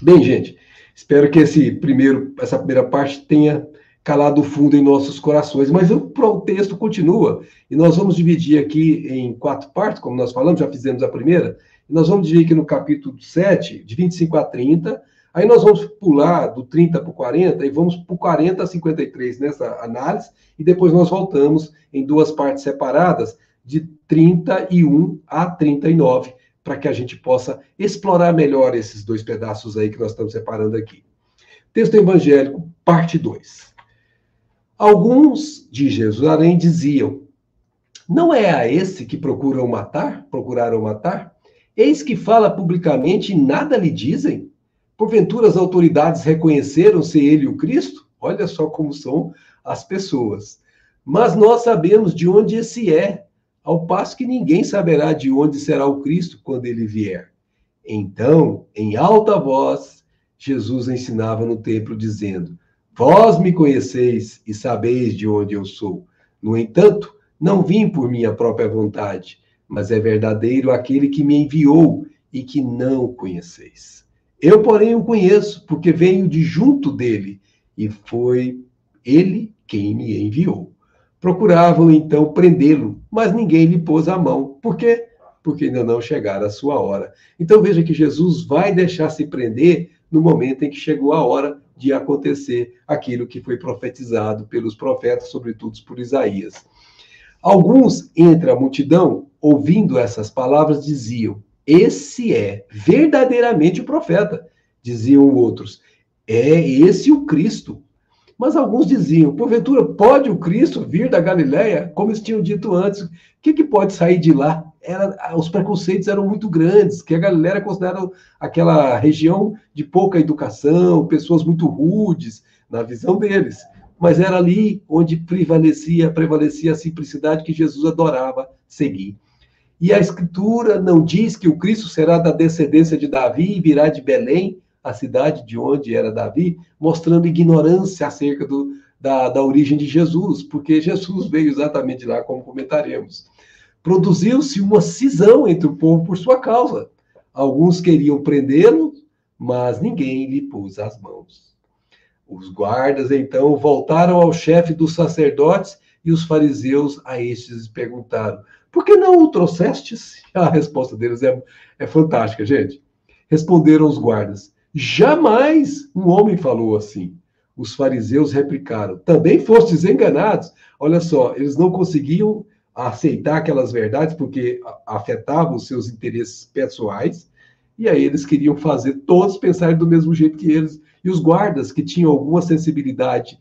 Bem, gente, espero que essa primeira parte tenha calado fundo em nossos corações, mas o texto continua, e nós vamos dividir aqui em 4 partes, como nós falamos, já fizemos a primeira, e nós vamos dividir aqui no capítulo 7, de 25 a 30, aí nós vamos pular do 30 para o 40, e vamos para o 40 a 53 nessa análise, e depois nós voltamos em 2 partes separadas, de 31 a 39, para que a gente possa explorar melhor esses 2 pedaços aí que nós estamos separando aqui. Texto evangélico, parte 2. Alguns de Jerusalém diziam, não é a esse que procuraram matar? Eis que fala publicamente e nada lhe dizem? Porventura as autoridades reconheceram ser ele o Cristo? Olha só como são as pessoas. Mas nós sabemos de onde esse é, ao passo que ninguém saberá de onde será o Cristo quando ele vier. Então, em alta voz, Jesus ensinava no templo, dizendo, vós me conheceis e sabeis de onde eu sou. No entanto, não vim por minha própria vontade, mas é verdadeiro aquele que me enviou e que não conheceis. Eu, porém, o conheço, porque venho de junto dele, e foi ele quem me enviou. Procuravam, então, prendê-lo, mas ninguém lhe pôs a mão. Por quê? Porque ainda não chegara a sua hora. Então, veja que Jesus vai deixar se prender no momento em que chegou a hora de acontecer aquilo que foi profetizado pelos profetas, sobretudo por Isaías. Alguns entre a multidão, ouvindo essas palavras, diziam, esse é verdadeiramente o profeta. Diziam outros, é esse o Cristo. Mas alguns diziam, porventura, pode o Cristo vir da Galileia? Como eles tinham dito antes, o que pode sair de lá? Os preconceitos eram muito grandes, que a Galileia era considerada aquela região de pouca educação, pessoas muito rudes, na visão deles. Mas era ali onde prevalecia a simplicidade que Jesus adorava seguir. E a Escritura não diz que o Cristo será da descendência de Davi e virá de Belém, a cidade de onde era Davi, mostrando ignorância acerca da origem de Jesus, porque Jesus veio exatamente lá, como comentaremos. Produziu-se uma cisão entre o povo por sua causa. Alguns queriam prendê-lo, mas ninguém lhe pôs as mãos. Os guardas, então, voltaram ao chefe dos sacerdotes e os fariseus a estes perguntaram: por que não o trouxestes? A resposta deles é fantástica, gente. Responderam os guardas: jamais um homem falou assim. Os fariseus replicaram: também fostes enganados. Olha só, eles não conseguiam aceitar aquelas verdades porque afetavam os seus interesses pessoais, e aí eles queriam fazer todos pensarem do mesmo jeito que eles. E os guardas, que tinham alguma sensibilidade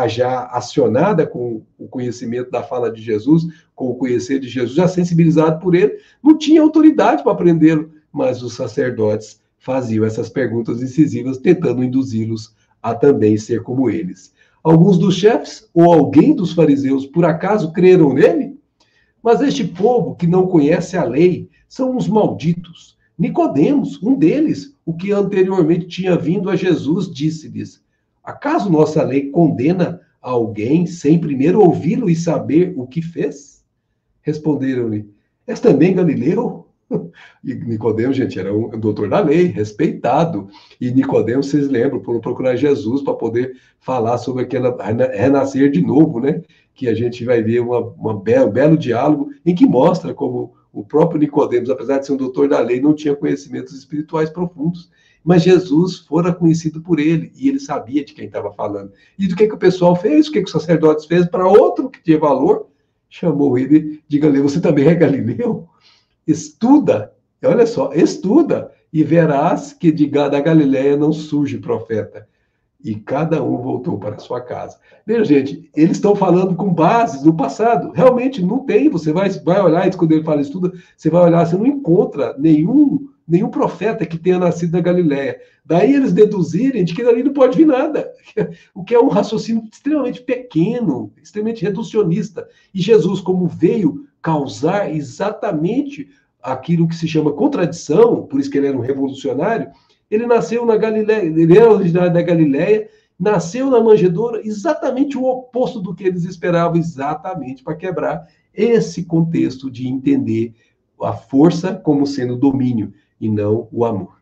já acionada com o conhecimento da fala de Jesus, com o conhecer de Jesus, já sensibilizado por ele, não tinha autoridade para prendê-lo, mas os sacerdotes faziam essas perguntas incisivas, tentando induzi-los a também ser como eles. Alguns dos chefes ou alguém dos fariseus, por acaso, creram nele? Mas este povo que não conhece a lei são os malditos. Nicodemos, um deles, o que anteriormente tinha vindo a Jesus, disse-lhes: acaso nossa lei condena alguém sem primeiro ouvi-lo e saber o que fez? Responderam-lhe: és também Galileu? E Nicodemos, gente, era um doutor da lei, respeitado. E Nicodemos, vocês lembram, foram procurar Jesus para poder falar sobre aquela renascer de novo, né? Que a gente vai ver um belo diálogo em que mostra como o próprio Nicodemos, apesar de ser um doutor da lei, não tinha conhecimentos espirituais profundos. Mas Jesus fora conhecido por ele, e ele sabia de quem estava falando. E do que o pessoal fez, o que os sacerdotes fez para outro que tinha valor? Chamou ele de Galileu. Você também é Galileu? Estuda, olha só, estuda, e verás que da Galileia não surge profeta. E cada um voltou para a sua casa. Veja, gente, eles estão falando com bases no passado. Realmente não tem. Você vai olhar, quando ele fala estuda, você vai olhar, você não encontra nenhum profeta que tenha nascido na Galileia. Daí eles deduzirem de que dali não pode vir nada. O que é um raciocínio extremamente pequeno, extremamente reducionista. E Jesus, como veio causar exatamente aquilo que se chama contradição, por isso que ele era um revolucionário, ele nasceu na Galileia, ele era originário da Galileia, nasceu na manjedoura, exatamente o oposto do que eles esperavam, exatamente para quebrar esse contexto de entender a força como sendo domínio e não o amor.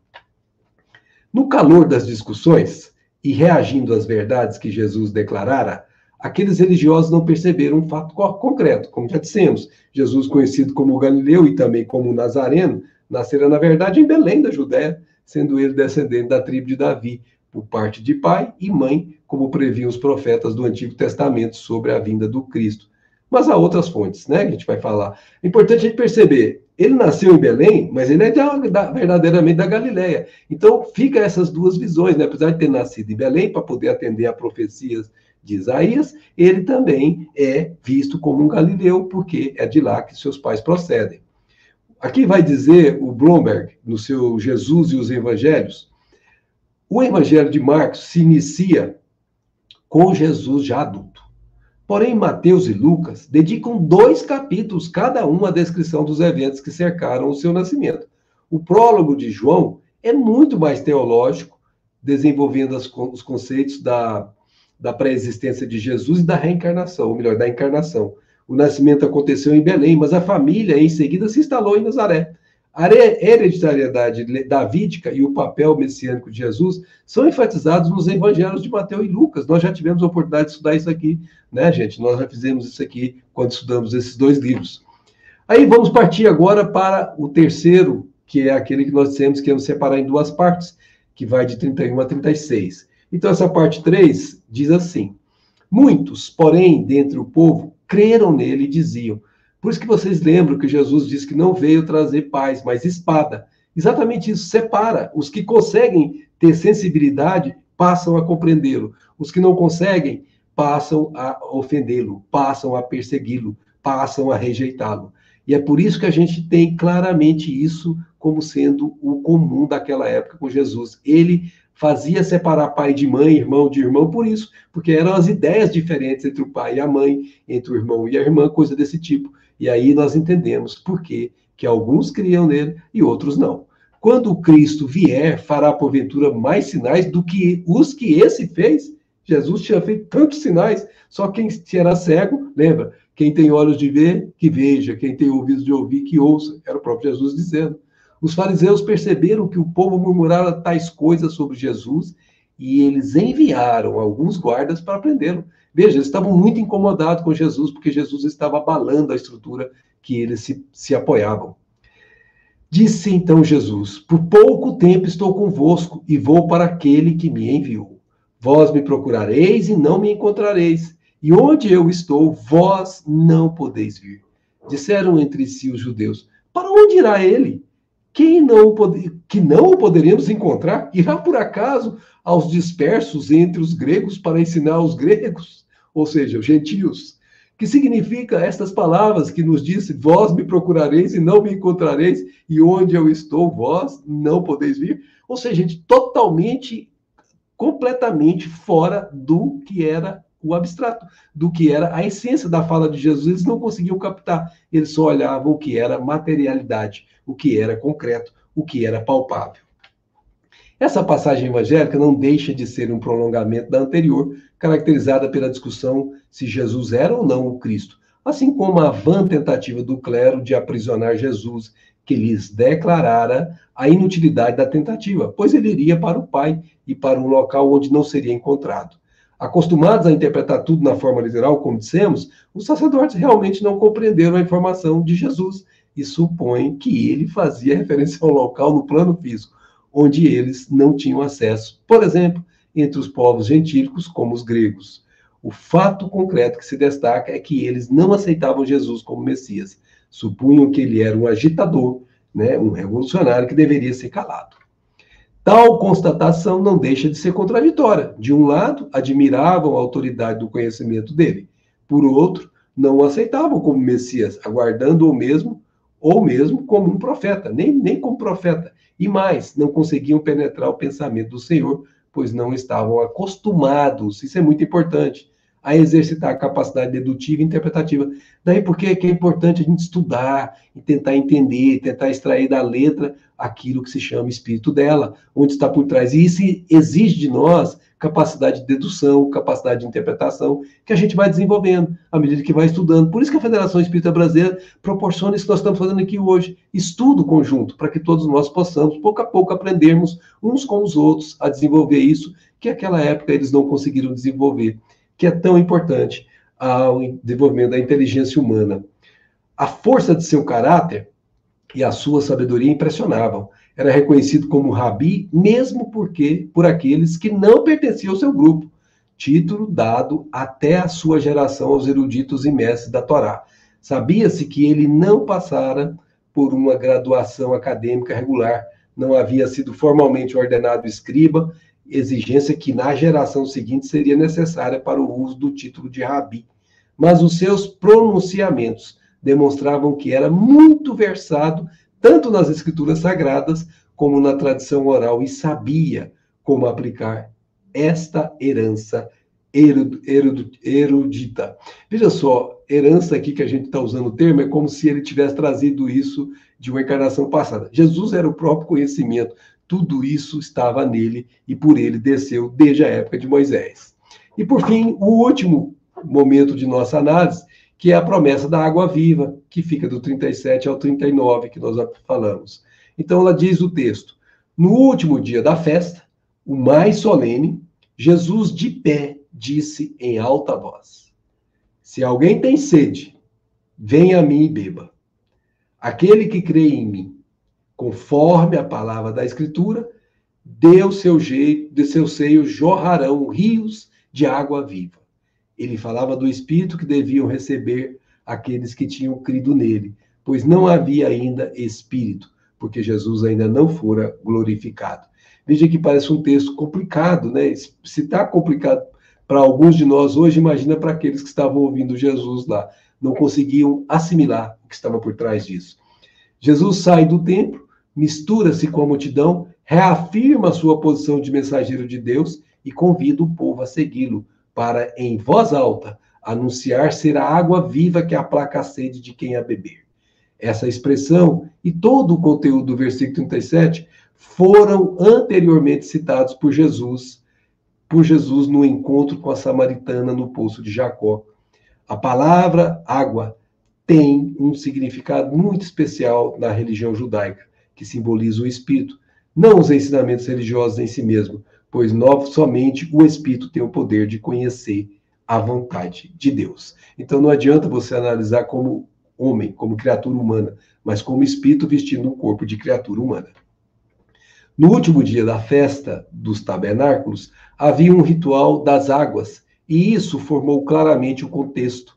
No calor das discussões e reagindo às verdades que Jesus declarara, aqueles religiosos não perceberam um fato concreto. Como já dissemos, Jesus, conhecido como Galileu e também como Nazareno, nascera, na verdade, em Belém, da Judéia, sendo ele descendente da tribo de Davi, por parte de pai e mãe, como previam os profetas do Antigo Testamento sobre a vinda do Cristo. Mas há outras fontes, né, que a gente vai falar. É importante a gente perceber, ele nasceu em Belém, mas ele é verdadeiramente da Galileia. Então, fica essas duas visões, né? Apesar de ter nascido em Belém, para poder atender a profecias de Isaías, ele também é visto como um galileu, porque é de lá que seus pais procedem. Aqui vai dizer o Blomberg, no seu Jesus e os Evangelhos, o Evangelho de Marcos se inicia com Jesus já adulto. Porém, Mateus e Lucas dedicam 2 capítulos, cada um, à descrição dos eventos que cercaram o seu nascimento. O prólogo de João é muito mais teológico, desenvolvendo os conceitos da pré-existência de Jesus e da reencarnação, ou melhor, da encarnação. O nascimento aconteceu em Belém, mas a família, em seguida, se instalou em Nazaré. A hereditariedade davídica e o papel messiânico de Jesus são enfatizados nos evangelhos de Mateus e Lucas. Nós já tivemos a oportunidade de estudar isso aqui, né, gente? Nós já fizemos isso aqui quando estudamos esses 2 livros. Aí vamos partir agora para o terceiro, que é aquele que nós dissemos que íamos separar em 2 partes, que vai de 31 a 36. Então, essa parte 3 diz assim: muitos, porém, dentre o povo, creram nele e diziam. Por isso que vocês lembram que Jesus disse que não veio trazer paz, mas espada. Exatamente isso, separa. Os que conseguem ter sensibilidade passam a compreendê-lo. Os que não conseguem passam a ofendê-lo, passam a persegui-lo, passam a rejeitá-lo. E é por isso que a gente tem claramente isso como sendo o comum daquela época com Jesus. Ele fazia separar pai de mãe, irmão de irmão, por isso, porque eram as ideias diferentes entre o pai e a mãe, entre o irmão e a irmã, coisa desse tipo. E aí nós entendemos por que alguns criam nele e outros não. Quando o Cristo vier, fará porventura mais sinais do que os que esse fez? Jesus tinha feito tantos sinais, só quem era cego, lembra? Quem tem olhos de ver, que veja. Quem tem ouvidos de ouvir, que ouça. Era o próprio Jesus dizendo. Os fariseus perceberam que o povo murmurava tais coisas sobre Jesus e eles enviaram alguns guardas para prendê-lo. Veja, eles estavam muito incomodados com Jesus, porque Jesus estava abalando a estrutura que eles se apoiavam. Disse então Jesus: por pouco tempo estou convosco e vou para aquele que me enviou. Vós me procurareis e não me encontrareis, e onde eu estou, vós não podeis vir. Disseram entre si os judeus: para onde irá ele? Que não o poderíamos encontrar? Irá por acaso aos dispersos entre os gregos para ensinar os gregos? Ou seja, os gentios. Que significa estas palavras que nos disse: vós me procurareis e não me encontrareis, e onde eu estou, vós não podeis vir? Ou seja, gente, totalmente, completamente fora do que era o abstrato, do que era a essência da fala de Jesus. Eles não conseguiam captar, eles só olhavam o que era materialidade, o que era concreto, o que era palpável. Essa passagem evangélica não deixa de ser um prolongamento da anterior, caracterizada pela discussão se Jesus era ou não o Cristo, assim como a vã tentativa do clero de aprisionar Jesus, que lhes declarara a inutilidade da tentativa, pois ele iria para o Pai e para um local onde não seria encontrado. Acostumados a interpretar tudo na forma literal, como dissemos, os sacerdotes realmente não compreenderam a informação de Jesus e supõem que ele fazia referência a um local no plano físico, onde eles não tinham acesso, por exemplo, entre os povos gentílicos, como os gregos. O fato concreto que se destaca é que eles não aceitavam Jesus como Messias. Supunham que ele era um agitador, né, um revolucionário que deveria ser calado. Tal constatação não deixa de ser contraditória. De um lado, admiravam a autoridade do conhecimento dele. Por outro, não o aceitavam como Messias, aguardando ou mesmo como um profeta, nem como profeta. E mais, não conseguiam penetrar o pensamento do Senhor, pois não estavam acostumados, isso é muito importante, a exercitar a capacidade dedutiva e interpretativa. Daí porque é importante a gente estudar e tentar entender, tentar extrair da letra aquilo que se chama espírito dela, onde está por trás. E isso exige de nós capacidade de dedução, capacidade de interpretação, que a gente vai desenvolvendo à medida que vai estudando. Por isso que a Federação Espírita Brasileira proporciona isso que nós estamos fazendo aqui hoje, estudo conjunto, para que todos nós possamos, pouco a pouco, aprendermos uns com os outros a desenvolver isso, que naquela época eles não conseguiram desenvolver, que é tão importante ao desenvolvimento da inteligência humana. A força de seu caráter e a sua sabedoria impressionavam. Era reconhecido como rabi, mesmo por aqueles que não pertenciam ao seu grupo, título dado até a sua geração aos eruditos e mestres da Torá. Sabia-se que ele não passara por uma graduação acadêmica regular, não havia sido formalmente ordenado escriba, exigência que na geração seguinte seria necessária para o uso do título de rabi. Mas os seus pronunciamentos demonstravam que era muito versado tanto nas escrituras sagradas como na tradição oral e sabia como aplicar esta herança erudita. Veja só, herança aqui que a gente está usando o termo é como se ele tivesse trazido isso de uma encarnação passada. Jesus era o próprio conhecimento, tudo isso estava nele e por ele desceu desde a época de Moisés. E por fim, o último momento de nossa análise, que é a promessa da água viva, que fica do 37 ao 39, que nós falamos. Então, ela diz o texto: no último dia da festa, o mais solene, Jesus de pé disse em alta voz: se alguém tem sede, venha a mim e beba. Aquele que crê em mim, conforme a palavra da Escritura, de seu seio jorrarão rios de água viva. Ele falava do Espírito que deviam receber aqueles que tinham crido nele, pois não havia ainda Espírito, porque Jesus ainda não fora glorificado. Veja que parece um texto complicado, né? Se está complicado para alguns de nós hoje, imagina para aqueles que estavam ouvindo Jesus lá. Não conseguiam assimilar o que estava por trás disso. Jesus sai do templo, mistura-se com a multidão, reafirma a sua posição de mensageiro de Deus e convida o povo a segui-lo, para, em voz alta, anunciar ser a água viva que aplaca a sede de quem a beber. Essa expressão e todo o conteúdo do versículo 37 foram anteriormente citados por Jesus no encontro com a samaritana no poço de Jacó. A palavra água tem um significado muito especial na religião judaica, que simboliza o Espírito, não os ensinamentos religiosos em si mesmo, pois somente o Espírito tem o poder de conhecer a vontade de Deus. Então não adianta você analisar como homem, como criatura humana, mas como Espírito vestindo um corpo de criatura humana. No último dia da festa dos tabernáculos, havia um ritual das águas, e isso formou claramente o contexto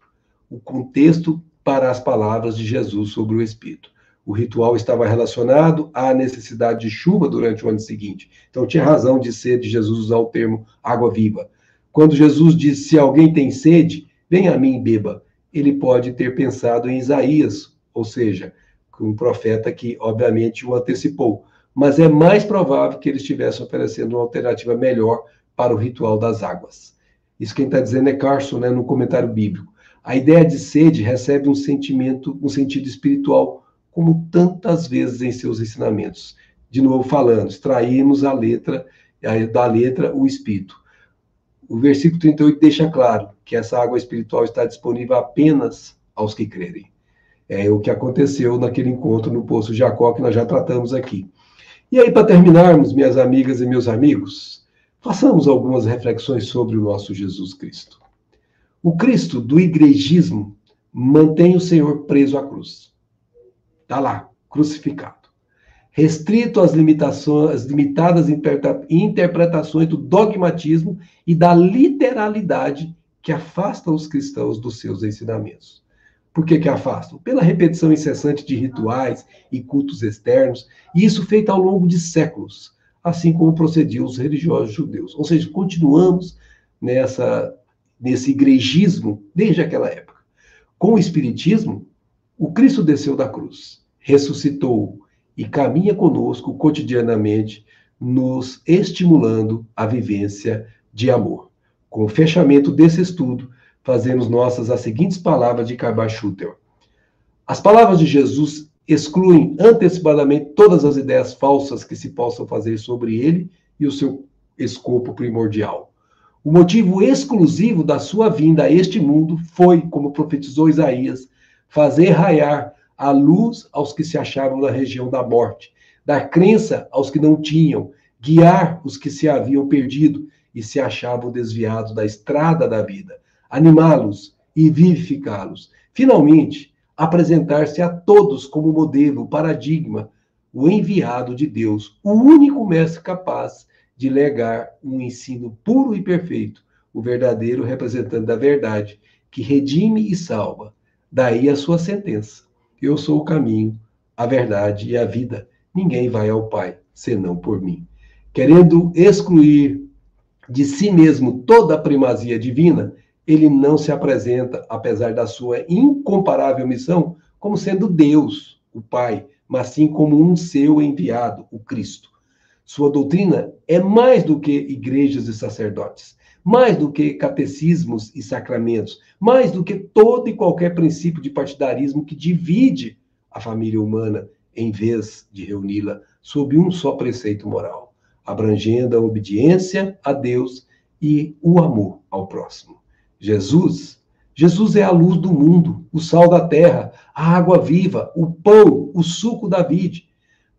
para as palavras de Jesus sobre o Espírito. O ritual estava relacionado à necessidade de chuva durante o ano seguinte. Então tinha razão de ser de Jesus usar o termo água viva. Quando Jesus disse, se alguém tem sede, venha a mim e beba, ele pode ter pensado em Isaías, ou seja, um profeta que obviamente o antecipou. Mas é mais provável que ele estivesse oferecendo uma alternativa melhor para o ritual das águas. Isso quem está dizendo é Carson, no comentário bíblico. A ideia de sede recebe um sentido espiritual, como tantas vezes em seus ensinamentos. De novo falando, extraímos da letra o Espírito. O versículo 38 deixa claro que essa água espiritual está disponível apenas aos que crerem. É o que aconteceu naquele encontro no Poço de Jacó, que nós já tratamos aqui. E aí, para terminarmos, minhas amigas e meus amigos, façamos algumas reflexões sobre o nosso Jesus Cristo. O Cristo do igrejismo mantém o Senhor preso à cruz. Está lá, crucificado. Restrito às limitadas interpretações do dogmatismo e da literalidade que afastam os cristãos dos seus ensinamentos. Por que afastam? Pela repetição incessante de rituais e cultos externos, e isso feito ao longo de séculos, assim como procediam os religiosos judeus. Ou seja, continuamos nesse igrejismo desde aquela época. Com o Espiritismo, o Cristo desceu da cruz, ressuscitou e caminha conosco cotidianamente, nos estimulando a vivência de amor. Com o fechamento desse estudo, fazemos nossas as seguintes palavras de Karl Schutter. As palavras de Jesus excluem antecipadamente todas as ideias falsas que se possam fazer sobre ele e o seu escopo primordial. O motivo exclusivo da sua vinda a este mundo foi, como profetizou Isaías, fazer raiar a luz aos que se achavam na região da morte, dar crença aos que não tinham, guiar os que se haviam perdido e se achavam desviados da estrada da vida, animá-los e vivificá-los. Finalmente, apresentar-se a todos como modelo, paradigma, o enviado de Deus, o único mestre capaz de legar um ensino puro e perfeito, o verdadeiro representante da verdade, que redime e salva. Daí a sua sentença. Eu sou o caminho, a verdade e a vida. Ninguém vai ao Pai, senão por mim. Querendo excluir de si mesmo toda a primazia divina, ele não se apresenta, apesar da sua incomparável missão, como sendo Deus, o Pai, mas sim como um seu enviado, o Cristo. Sua doutrina é mais do que igrejas e sacerdotes, mais do que catecismos e sacramentos, mais do que todo e qualquer princípio de partidarismo que divide a família humana, em vez de reuni-la sob um só preceito moral, abrangendo a obediência a Deus e o amor ao próximo. Jesus é a luz do mundo, o sal da terra, a água viva, o pão, o suco da vide.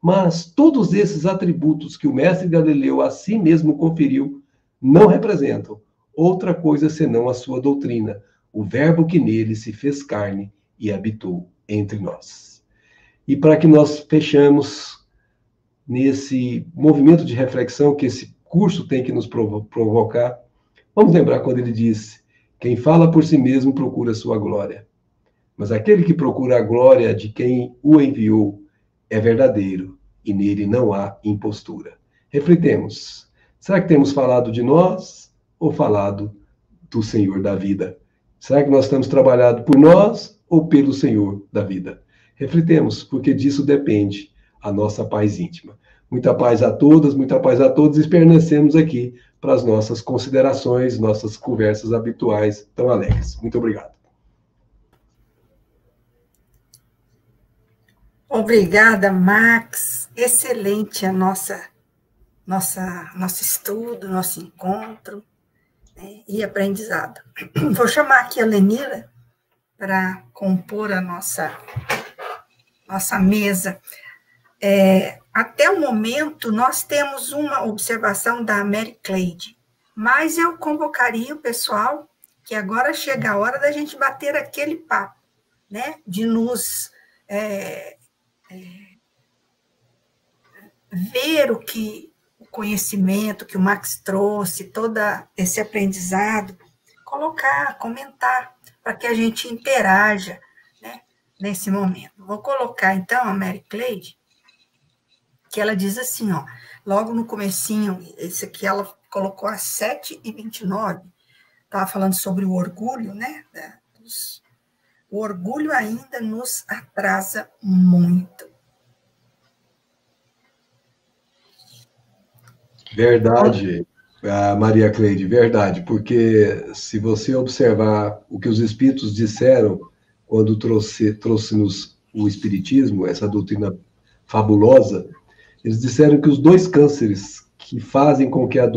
Mas todos esses atributos que o mestre Galileu a si mesmo conferiu não representam outra coisa senão a sua doutrina, o verbo que nele se fez carne e habitou entre nós. E para que nós fechamos nesse movimento de reflexão que esse curso tem que nos provocar, vamos lembrar quando ele disse: quem fala por si mesmo procura a sua glória, mas aquele que procura a glória de quem o enviou é verdadeiro e nele não há impostura. Refletemos. Será que temos falado de nós ou falado do Senhor da vida? Será que nós estamos trabalhando por nós ou pelo Senhor da vida? Refletemos, porque disso depende a nossa paz íntima. Muita paz a todas, muita paz a todos. Esperamos aqui para as nossas considerações, nossas conversas habituais tão alegres. Muito obrigado. Obrigada, Max. Excelente a nosso estudo, nosso encontro, né, e aprendizado. Vou chamar aqui a Lenira para compor a nossa mesa. Até o momento, nós temos uma observação da Mary Cleide, mas eu convocaria o pessoal que agora chega a hora da gente bater aquele papo, né, de nos ver o conhecimento que o Max trouxe, todo esse aprendizado, colocar, comentar, para que a gente interaja, né, nesse momento. Vou colocar, então, a Mary Cleide, que ela diz assim, ó, logo no comecinho, esse aqui ela colocou às 7h29, estava falando sobre o orgulho, né? O orgulho ainda nos atrasa muito. Verdade, Maria Cleide, verdade, porque se você observar o que os espíritos disseram quando trouxe-nos o espiritismo, essa doutrina fabulosa, eles disseram que os dois cânceres que fazem com que a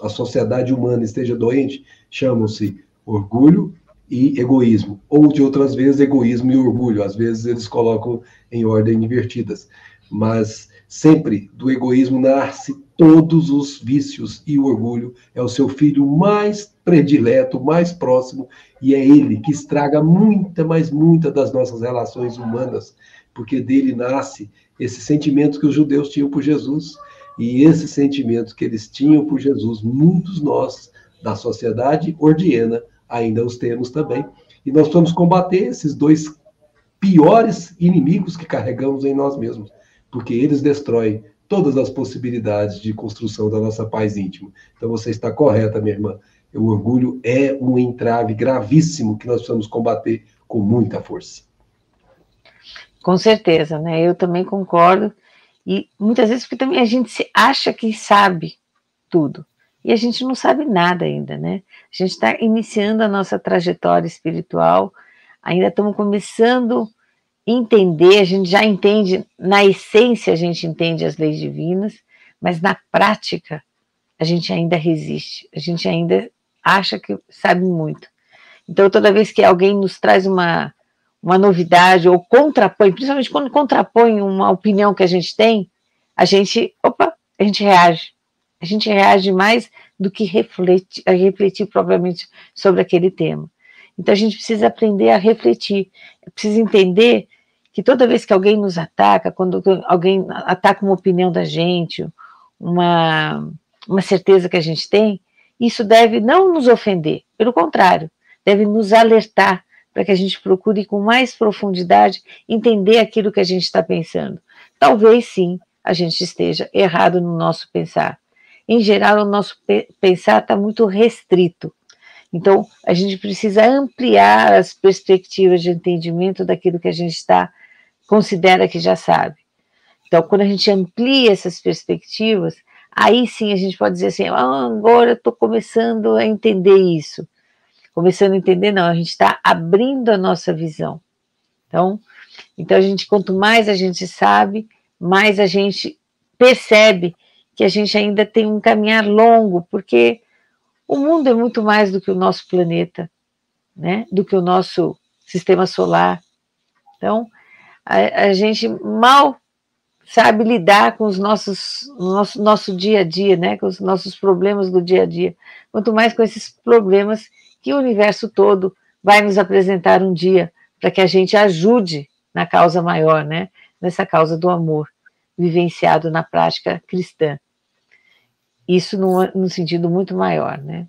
sociedade humana esteja doente chamam-se orgulho e egoísmo, ou de outras vezes egoísmo e orgulho, às vezes eles colocam em ordem invertidas, mas sempre do egoísmo nasce todos os vícios, e o orgulho é o seu filho mais predileto, mais próximo, e é ele que estraga muita, mas muita das nossas relações humanas, porque dele nasce esse sentimento que os judeus tinham por Jesus, e esse sentimento que eles tinham por Jesus, muitos nós, da sociedade ordiena, ainda os temos também, e nós vamos combater esses dois piores inimigos que carregamos em nós mesmos, porque eles destroem todas as possibilidades de construção da nossa paz íntima. Então você está correta, minha irmã. O orgulho é um entrave gravíssimo que nós precisamos combater com muita força. Com certeza, né? Eu também concordo. E muitas vezes porque também a gente acha que sabe tudo. E a gente não sabe nada ainda, né? A gente está iniciando a nossa trajetória espiritual, ainda estamos começando entender, a gente já entende, na essência a gente entende as leis divinas, mas na prática a gente ainda resiste, a gente ainda acha que sabe muito. Então toda vez que alguém nos traz uma novidade ou contrapõe, principalmente quando contrapõe uma opinião que a gente tem, a gente reage. A gente reage mais do que refletir propriamente sobre aquele tema. Então a gente precisa aprender a refletir, precisa entender que toda vez que alguém nos ataca, quando alguém ataca uma opinião da gente, uma certeza que a gente tem, isso deve não nos ofender, pelo contrário, deve nos alertar para que a gente procure com mais profundidade entender aquilo que a gente está pensando. Talvez sim a gente esteja errado no nosso pensar. Em geral, o nosso pensar está muito restrito. Então, a gente precisa ampliar as perspectivas de entendimento daquilo que a gente considera que já sabe. Então, quando a gente amplia essas perspectivas, aí sim a gente pode dizer assim, agora eu estou começando a entender isso. Começando a entender, não, a gente está abrindo a nossa visão. Então quanto mais a gente sabe, mais a gente percebe que a gente ainda tem um caminhar longo, porque o mundo é muito mais do que o nosso planeta, né? Do que o nosso sistema solar. Então, a gente mal sabe lidar com os nosso dia a dia, né? Com os nossos problemas do dia a dia. Quanto mais com esses problemas que o universo todo vai nos apresentar um dia, para que a gente ajude na causa maior, né? Nessa causa do amor, vivenciado na prática cristã. Isso num sentido muito maior, né?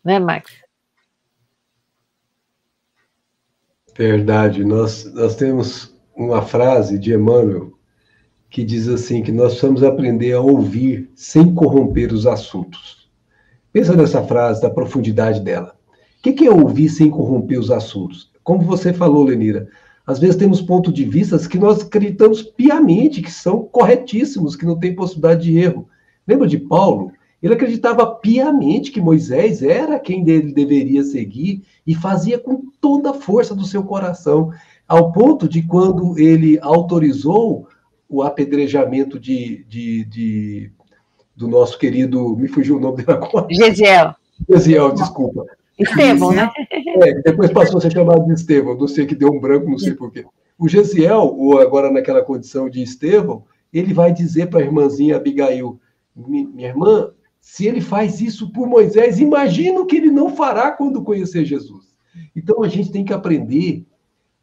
Não é, Max? Verdade. Nós temos uma frase de Emmanuel que diz assim, que nós precisamos aprender a ouvir sem corromper os assuntos. Pensa nessa frase, da profundidade dela. O que é ouvir sem corromper os assuntos? Como você falou, Lenira, às vezes temos pontos de vista que nós acreditamos piamente, que são corretíssimos, que não tem possibilidade de erro. Lembra de Paulo? Ele acreditava piamente que Moisés era quem ele deveria seguir e fazia com toda a força do seu coração. ao ponto de quando ele autorizou o apedrejamento do nosso querido, me fugiu o nome dele agora. Gesiel. Gesiel, desculpa. Estevão, né? Depois passou a ser chamado de Estevão, não sei que deu um branco, não sei porquê. O Gesiel, ou agora naquela condição de Estevão, ele vai dizer para a irmãzinha Abigail, minha irmã, se ele faz isso por Moisés, imagina o que ele não fará quando conhecer Jesus. Então a gente tem que aprender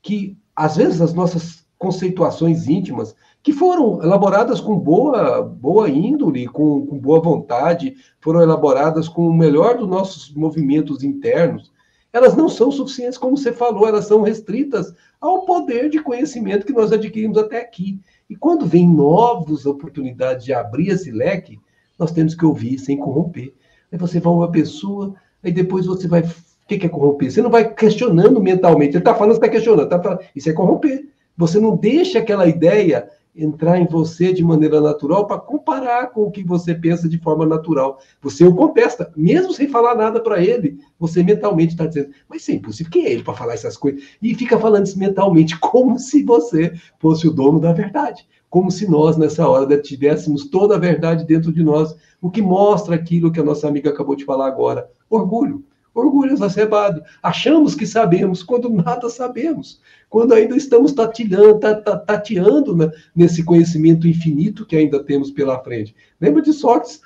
que, às vezes, as nossas conceituações íntimas, que foram elaboradas com boa índole, com boa vontade, foram elaboradas com o melhor dos nossos movimentos internos, elas não são suficientes, como você falou, elas são restritas ao poder de conhecimento que nós adquirimos até aqui. E quando vem novas oportunidades de abrir esse leque, nós temos que ouvir sem corromper. Aí você vai uma pessoa, aí depois você vai... O que é corromper? Você não vai questionando mentalmente. Ele está falando, você está questionando. Isso é corromper. Você não deixa aquela ideia entrar em você de maneira natural para comparar com o que você pensa de forma natural. Você o contesta, mesmo sem falar nada para ele. Você mentalmente está dizendo, mas isso é impossível. Quem é ele para falar essas coisas? E fica falando isso mentalmente, como se você fosse o dono da verdade. Como se nós, nessa hora, tivéssemos toda a verdade dentro de nós. O que mostra aquilo que a nossa amiga acabou de falar agora. Orgulho. Orgulho exacerbado. Achamos que sabemos, quando nada sabemos. Quando ainda estamos tateando nesse conhecimento infinito que ainda temos pela frente. Lembra de Sócrates?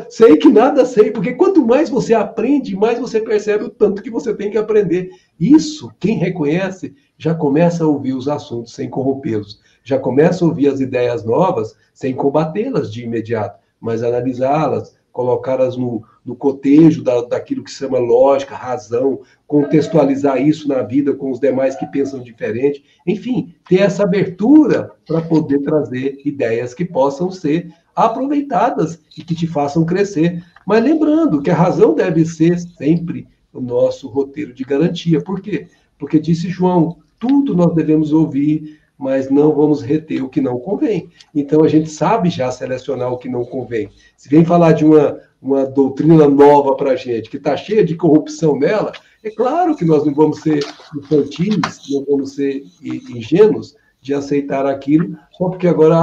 Sei que nada sei, porque quanto mais você aprende, mais você percebe o tanto que você tem que aprender. Isso, quem reconhece, já começa a ouvir os assuntos sem corrompê-los. Já começa a ouvir as ideias novas sem combatê-las de imediato, mas analisá-las, colocá-las no cotejo daquilo que se chama lógica, razão, contextualizar isso na vida com os demais que pensam diferente. Enfim, ter essa abertura para poder trazer ideias que possam ser aproveitadas e que te façam crescer. Mas lembrando que a razão deve ser sempre o nosso roteiro de garantia. Por quê? Porque disse João, tudo nós devemos ouvir, mas não vamos reter o que não convém. Então, a gente sabe já selecionar o que não convém. Se vem falar de uma doutrina nova para a gente, que está cheia de corrupção nela, é claro que nós não vamos ser infantis, não vamos ser ingênuos de aceitar aquilo, só porque agora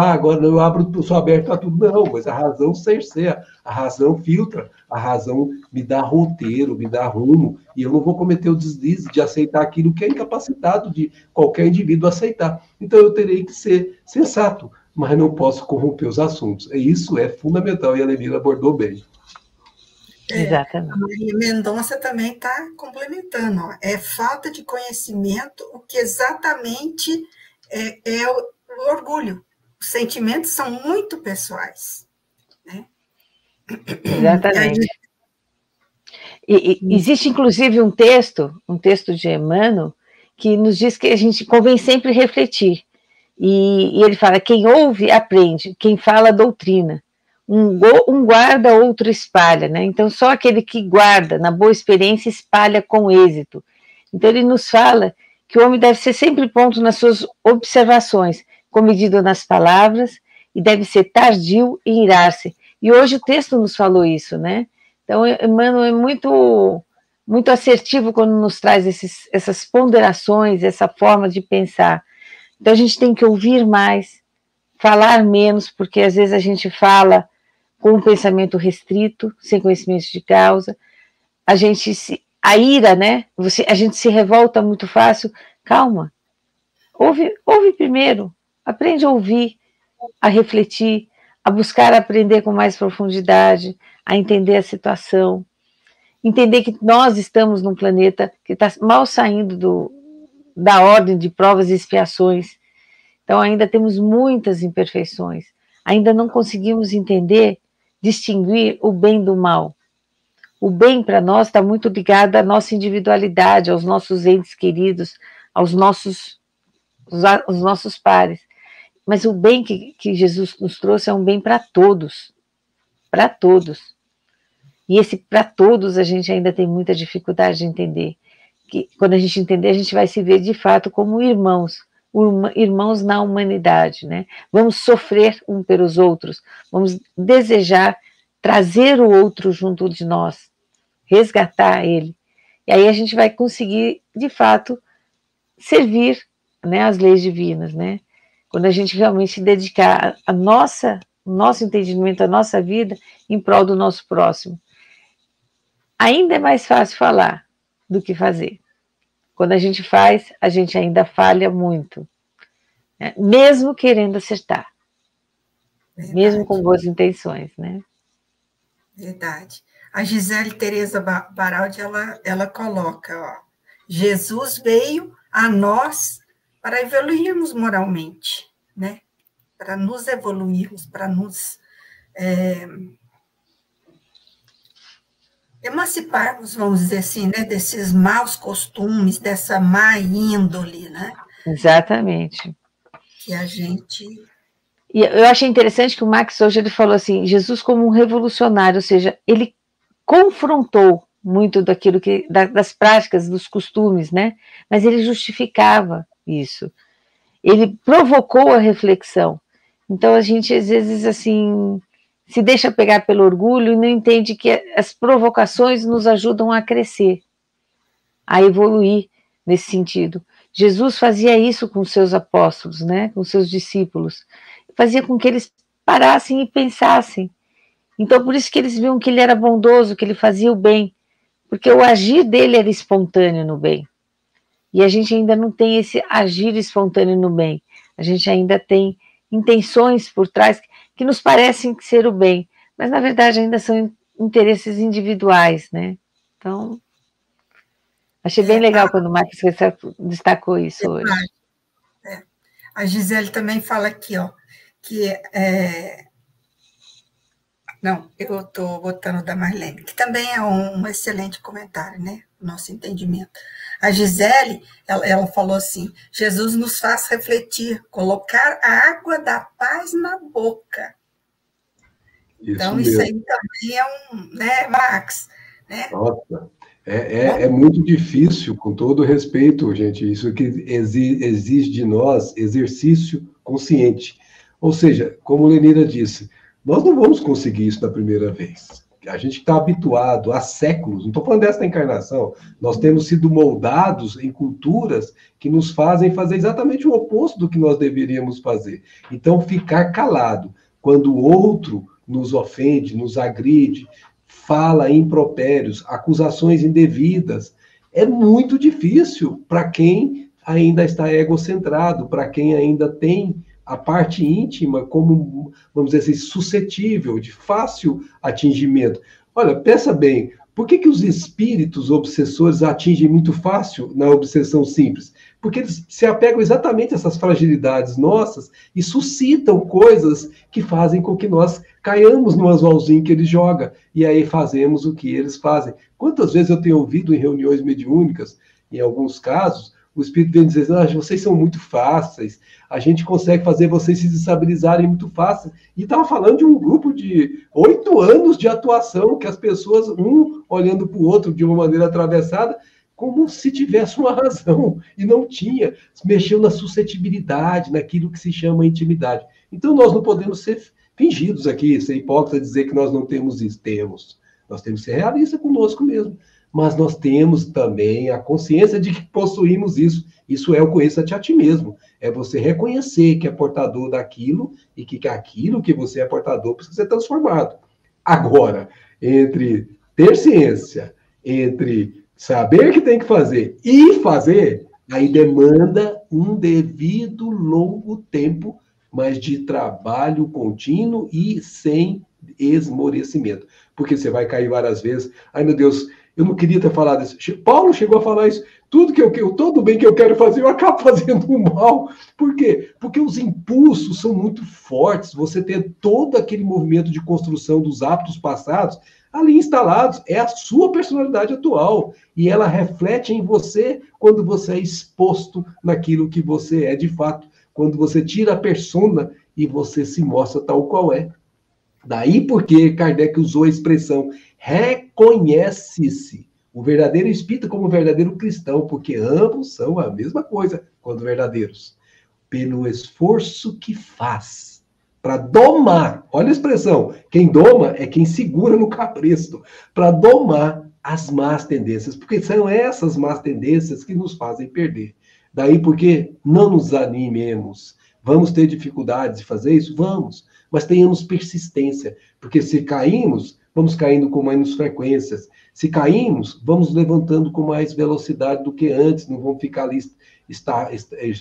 eu sou aberto a tudo. Não, mas a razão cerceia, a razão filtra, a razão me dá roteiro, me dá rumo, e eu não vou cometer o deslize de aceitar aquilo que é incapacitado de qualquer indivíduo aceitar. Então eu terei que ser sensato, mas não posso corromper os assuntos. E isso é fundamental, e a Lenira abordou bem. Exatamente. A Maria Mendonça também está complementando. É falta de conhecimento, o que exatamente é o orgulho. Os sentimentos são muito pessoais. Né? Exatamente. E existe, inclusive, um texto de Emmanuel, que nos diz que a gente convém sempre refletir. E ele fala, quem ouve, aprende, quem fala, doutrina. Um guarda, outro espalha, né? Então, só aquele que guarda, na boa experiência, espalha com êxito. Então, ele nos fala que o homem deve ser sempre pronto nas suas observações, comedido nas palavras, e deve ser tardio em irar-se. E hoje o texto nos falou isso, né? Então, Emmanuel é muito, muito assertivo quando nos traz essas ponderações, essa forma de pensar. Então, a gente tem que ouvir mais, falar menos, porque às vezes a gente fala com um pensamento restrito, sem conhecimento de causa. A ira, né? A gente se revolta muito fácil. Calma. Ouve primeiro. Aprende a ouvir, a refletir, a buscar aprender com mais profundidade, a entender a situação. Entender que nós estamos num planeta que está mal saindo da ordem de provas e expiações. Então, ainda temos muitas imperfeições. Ainda não conseguimos entender, distinguir o bem do mal. O bem para nós está muito ligado à nossa individualidade, aos nossos entes queridos, aos nossos pares. Mas o bem que Jesus nos trouxe é um bem para todos. Para todos. E esse para todos a gente ainda tem muita dificuldade de entender. Que quando a gente entender, a gente vai se ver de fato como irmãos na humanidade, né? Vamos sofrer um pelos outros, vamos desejar trazer o outro junto de nós, resgatar ele. E aí a gente vai conseguir, de fato, servir, né, as leis divinas, né? Quando a gente realmente dedicar o nosso entendimento, a nossa vida em prol do nosso próximo. Ainda é mais fácil falar do que fazer. Quando a gente faz, a gente ainda falha muito, né? Mesmo querendo acertar, Verdade. Mesmo com boas intenções, né? Verdade. A Gisele Tereza Baraldi, ela coloca, ó, Jesus veio a nós para evoluirmos moralmente, né? Para nos evoluirmos, para nos emanciparmos, vamos dizer assim, né? Desses maus costumes, dessa má índole, né? Exatamente. Que a gente... E eu achei interessante que o Max hoje ele falou assim, Jesus como um revolucionário, ou seja, ele confrontou muito daquilo das práticas, dos costumes, né? Mas ele justificava isso. Ele provocou a reflexão. Então a gente às vezes assim se deixa pegar pelo orgulho e não entende que as provocações nos ajudam a crescer, a evoluir nesse sentido. Jesus fazia isso com seus apóstolos, né? Com seus discípulos. Fazia com que eles parassem e pensassem. Então, por isso que eles viam que ele era bondoso, que ele fazia o bem, porque o agir dele era espontâneo no bem. E a gente ainda não tem esse agir espontâneo no bem. A gente ainda tem intenções por trás que nos parecem ser o bem, mas na verdade ainda são interesses individuais, né? Então, achei bem legal quando o Marcos destacou isso hoje. A Gisele também fala aqui, ó, que não, eu estou botando da Marlene, que também é um excelente comentário, né? Nosso entendimento. A Gisele, ela falou assim, Jesus nos faz refletir, colocar a água da paz na boca. Então, isso aí também é né, Max? Né? Nossa, é muito difícil, com todo respeito, gente, isso que exige de nós exercício consciente. Ou seja, como Lenira disse, nós não vamos conseguir isso na primeira vez. A gente está habituado há séculos, não estou falando dessa encarnação, nós temos sido moldados em culturas que nos fazem fazer exatamente o oposto do que nós deveríamos fazer. Então, ficar calado quando o outro nos ofende, nos agride, fala impropérios, acusações indevidas, é muito difícil para quem ainda está egocentrado, para quem ainda tem a parte íntima como, vamos dizer assim, suscetível, de fácil atingimento. Olha, pensa bem, por que os espíritos obsessores atingem muito fácil na obsessão simples? Porque eles se apegam exatamente a essas fragilidades nossas e suscitam coisas que fazem com que nós caiamos no anzolzinho que eles jogam, e aí fazemos o que eles fazem. Quantas vezes eu tenho ouvido em reuniões mediúnicas, em alguns casos, o Espírito vem dizer, vocês são muito fáceis, a gente consegue fazer vocês se desestabilizarem muito fácil. E estava falando de um grupo de 8 anos de atuação, que as pessoas, um olhando para o outro de uma maneira atravessada, como se tivesse uma razão, e não tinha. Mexeu na suscetibilidade, naquilo que se chama intimidade. Então nós não podemos ser fingidos aqui, ser hipócrita, dizer que nós não temos isso. Temos. Nós temos que ser realistas conosco mesmo. Mas nós temos também a consciência de que possuímos isso. Isso é o conheça-te a ti mesmo. É você reconhecer que é portador daquilo e que aquilo que você é portador precisa ser transformado. Agora, entre ter ciência, entre saber que tem que fazer e fazer, aí demanda um devido longo tempo, mas de trabalho contínuo e sem esmorecimento. Porque você vai cair várias vezes. Ai, meu Deus, eu não queria ter falado isso. Paulo chegou a falar isso. Todo bem que eu quero fazer, eu acabo fazendo mal. Por quê? Porque os impulsos são muito fortes. Você tem todo aquele movimento de construção dos hábitos passados ali instalados. É a sua personalidade atual. E ela reflete em você quando você é exposto naquilo que você é de fato. Quando você tira a persona e você se mostra tal qual é. Daí porque Kardec usou a expressão reconhece-se o verdadeiro espírita como o verdadeiro cristão, porque ambos são a mesma coisa quando verdadeiros. Pelo esforço que faz para domar, olha a expressão, quem doma é quem segura no cabresto, para domar as más tendências, porque são essas más tendências que nos fazem perder. Daí porque não nos animemos. Vamos ter dificuldades de fazer isso? Vamos. Mas tenhamos persistência. Porque se caímos, vamos caindo com menos frequências. Se caímos, vamos levantando com mais velocidade do que antes. Não vamos ficar ali,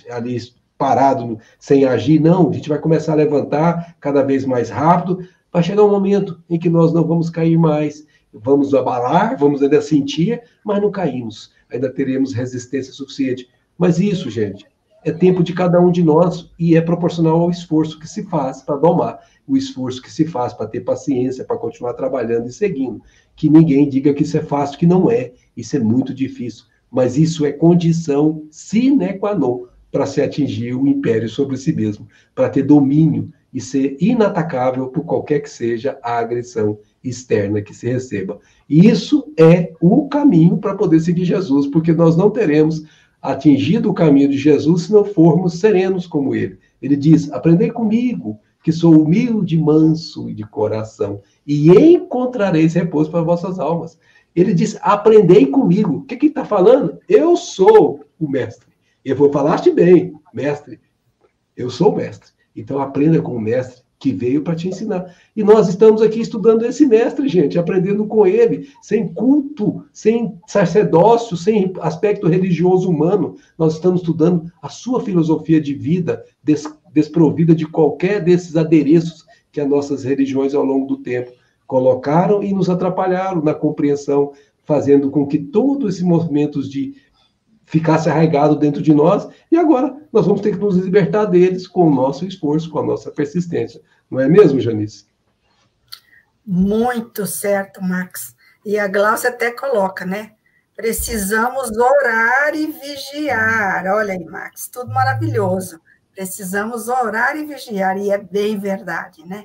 ali parado, sem agir. Não, a gente vai começar a levantar cada vez mais rápido. Vai chegar um momento em que nós não vamos cair mais. Vamos abalar, vamos ainda sentir, mas não caímos. Ainda teremos resistência suficiente. Mas isso, gente, é tempo de cada um de nós e é proporcional ao esforço que se faz para domar, o esforço que se faz para ter paciência, para continuar trabalhando e seguindo. Que ninguém diga que isso é fácil, que não é. Isso é muito difícil. Mas isso é condição sine qua non para se atingir o império sobre si mesmo, para ter domínio e ser inatacável por qualquer que seja a agressão externa que se receba. E isso é o caminho para poder seguir Jesus, porque nós não teremos atingido o caminho de Jesus se não formos serenos como ele. Ele diz, aprendei comigo, que sou humilde, manso e de coração, e encontrareis repouso para vossas almas. Ele diz, aprendei comigo. O que ele está falando? Eu sou o mestre. Eu vou falaste bem, mestre. Eu sou o mestre. Então aprenda com o mestre que veio para te ensinar. E nós estamos aqui estudando esse mestre, gente, aprendendo com ele, sem culto, sem sacerdócio, sem aspecto religioso humano. Nós estamos estudando a sua filosofia de vida, desprovida de qualquer desses adereços que as nossas religiões ao longo do tempo colocaram e nos atrapalharam na compreensão, fazendo com que todos esses movimentos de ficasse arraigado dentro de nós, e agora nós vamos ter que nos libertar deles com o nosso esforço, com a nossa persistência. Não é mesmo, Janice? Muito certo, Max. E a Glaucia até coloca, né? Precisamos orar e vigiar. Olha aí, Max, tudo maravilhoso. Precisamos orar e vigiar, e é bem verdade, né?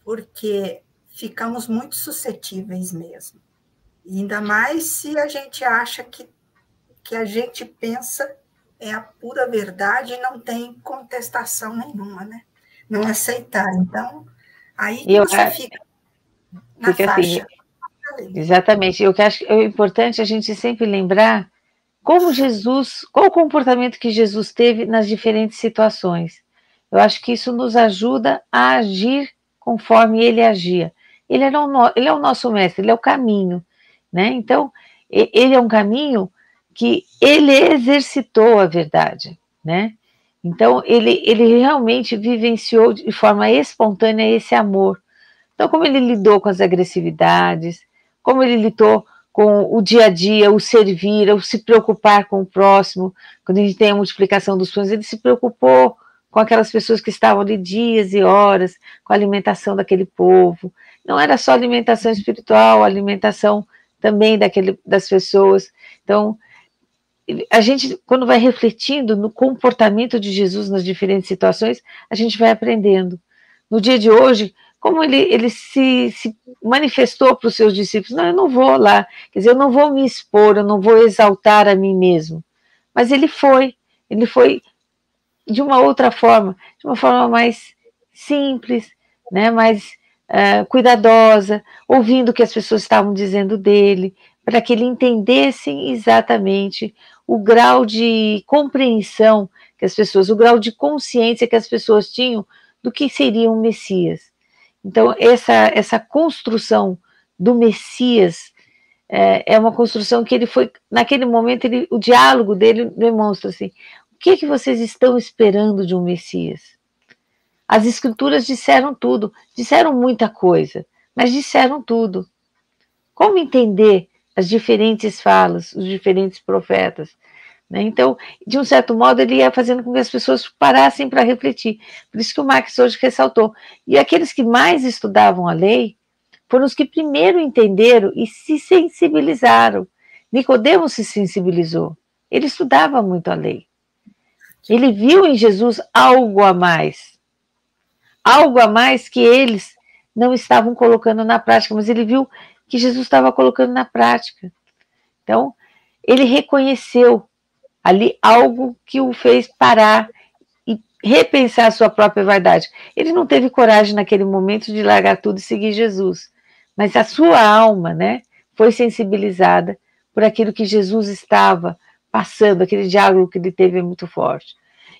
Porque ficamos muito suscetíveis mesmo. E ainda mais se a gente acha que a gente pensa é a pura verdade e não tem contestação nenhuma, né? Não aceitar. Então, aí você fica na faixa. Assim, exatamente. Eu acho que é importante a gente sempre lembrar como Jesus, qual o comportamento que Jesus teve nas diferentes situações. Eu acho que isso nos ajuda a agir conforme ele agia. Ele é o nosso mestre, ele é o caminho, né? Então, ele é um caminho que ele exercitou a verdade, né? Então, ele realmente vivenciou de forma espontânea esse amor. Então, como ele lidou com as agressividades, como ele lidou com o dia a dia, o servir, o se preocupar com o próximo. Quando a gente tem a multiplicação dos pães, ele se preocupou com aquelas pessoas que estavam ali dias e horas, com a alimentação daquele povo. Não era só alimentação espiritual, alimentação também das pessoas. Então, a gente, quando vai refletindo no comportamento de Jesus nas diferentes situações, a gente vai aprendendo. No dia de hoje, como ele se manifestou para os seus discípulos, não, eu não vou lá, quer dizer, eu não vou me expor, eu não vou exaltar a mim mesmo. Mas ele foi de uma outra forma, de uma forma mais simples, né, mais cuidadosa, ouvindo o que as pessoas estavam dizendo dele, para que ele entendesse exatamente o grau de compreensão que as pessoas, o grau de consciência que as pessoas tinham do que seria um Messias. Então, essa construção do Messias é uma construção que ele foi, naquele momento, o diálogo dele demonstra assim, o que vocês estão esperando de um Messias? As Escrituras disseram tudo, disseram muita coisa, mas disseram tudo. Como entender as diferentes falas, os diferentes profetas? Então, de um certo modo, ele ia fazendo com que as pessoas parassem para refletir. Por isso que o Max hoje ressaltou. E aqueles que mais estudavam a lei foram os que primeiro entenderam e se sensibilizaram. Nicodemos se sensibilizou. Ele estudava muito a lei. Ele viu em Jesus algo a mais. Algo a mais que eles não estavam colocando na prática, mas ele viu que Jesus estava colocando na prática. Então, ele reconheceu ali algo que o fez parar e repensar a sua própria verdade. Ele não teve coragem naquele momento de largar tudo e seguir Jesus, mas a sua alma, né, foi sensibilizada por aquilo que Jesus estava passando, aquele diálogo que ele teve é muito forte.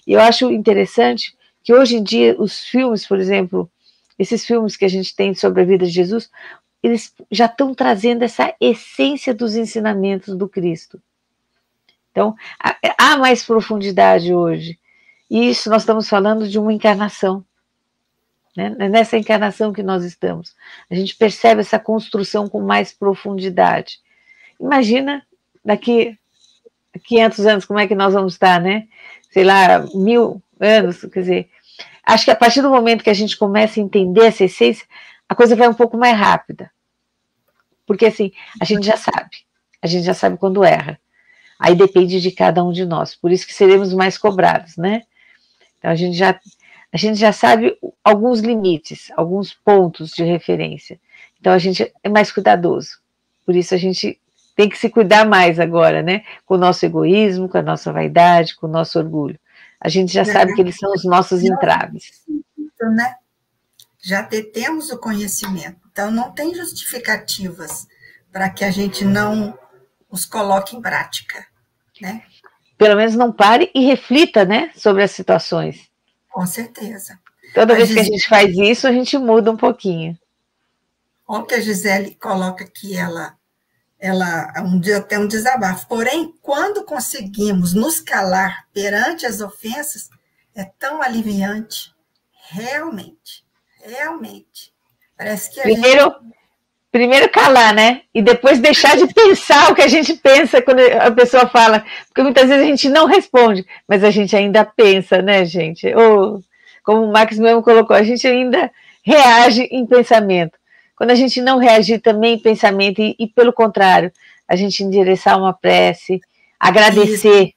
E eu acho interessante que hoje em dia os filmes, por exemplo, esses filmes que a gente tem sobre a vida de Jesus, eles já estão trazendo essa essência dos ensinamentos do Cristo. Então, há mais profundidade hoje. E isso nós estamos falando de uma encarnação. Né? Nessa encarnação que nós estamos. A gente percebe essa construção com mais profundidade. Imagina daqui a 500 anos como é que nós vamos estar, né? Sei lá, 1000 anos, quer dizer, acho que a partir do momento que a gente começa a entender essa essência, a coisa vai um pouco mais rápida. Porque assim, a gente já sabe quando erra. Aí depende de cada um de nós, por isso que seremos mais cobrados, né? Então a gente já sabe alguns limites, alguns pontos de referência. Então a gente é mais cuidadoso. Por isso a gente tem que se cuidar mais agora, né? Com o nosso egoísmo, com a nossa vaidade, com o nosso orgulho. A gente já sabe que eles são os nossos entraves. Né? Já temos o conhecimento. Então não tem justificativas para que a gente não os coloque em prática, né? Pelo menos não pare e reflita, né, sobre as situações. Com certeza. Toda vez que a gente faz isso, a gente muda um pouquinho. Olha o que a Gisele coloca aqui, ela um dia tem um desabafo. Porém, quando conseguimos nos calar perante as ofensas, é tão aliviante. Realmente. Parece que Primeiro calar, né? E depois deixar de pensar o que a gente pensa quando a pessoa fala. Porque muitas vezes a gente não responde, mas a gente ainda pensa, né, gente? Ou, como o Max mesmo colocou, a gente ainda reage em pensamento. Quando a gente não reagir também em pensamento, e pelo contrário, a gente endereçar uma prece, agradecer, isso,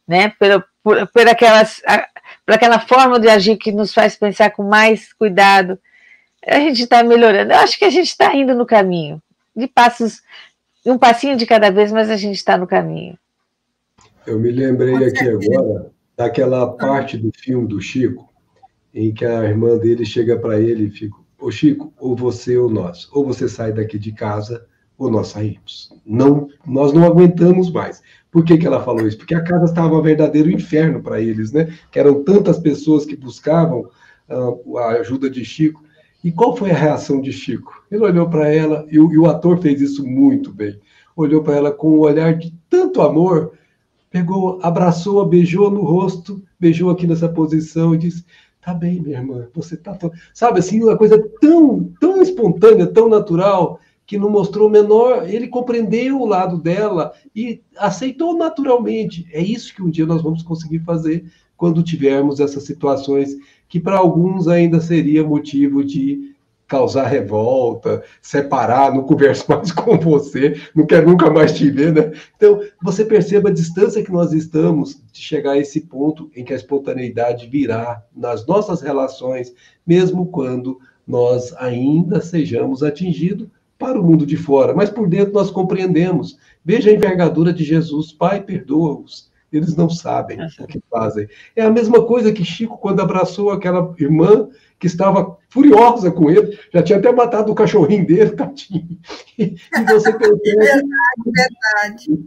né? Por aquela forma de agir que nos faz pensar com mais cuidado, a gente está melhorando. Eu acho que a gente está indo no caminho, um passinho de cada vez, mas a gente está no caminho. Eu me lembrei aqui agora daquela parte do filme do Chico, em que a irmã dele chega para ele e fica: ô Chico, ou você ou nós, ou você sai daqui de casa, ou nós saímos. Não, nós não aguentamos mais. Por que ela falou isso? Porque a casa estava um verdadeiro inferno para eles, né? Que eram tantas pessoas que buscavam a ajuda de Chico. E qual foi a reação de Chico? Ele olhou para ela, e o ator fez isso muito bem, olhou para ela com um olhar de tanto amor, pegou, abraçou-a, beijou no rosto, beijou aqui nessa posição e disse: tá bem, minha irmã, você tá... Sabe, assim, uma coisa tão espontânea, tão natural, que não mostrou o menor... Ele compreendeu o lado dela e aceitou naturalmente. É isso que um dia nós vamos conseguir fazer quando tivermos essas situações que para alguns ainda seria motivo de causar revolta, separar, não converso mais com você, não quero nunca mais te ver, né? Então, você perceba a distância que nós estamos de chegar a esse ponto em que a espontaneidade virá nas nossas relações, mesmo quando nós ainda sejamos atingidos para o mundo de fora, mas por dentro nós compreendemos. Veja a envergadura de Jesus: Pai, perdoa-os, eles não sabem o que fazem. É a mesma coisa que Chico, quando abraçou aquela irmã que estava furiosa com ele, já tinha até matado o cachorrinho dele, tadinho. E você percebe... Verdade.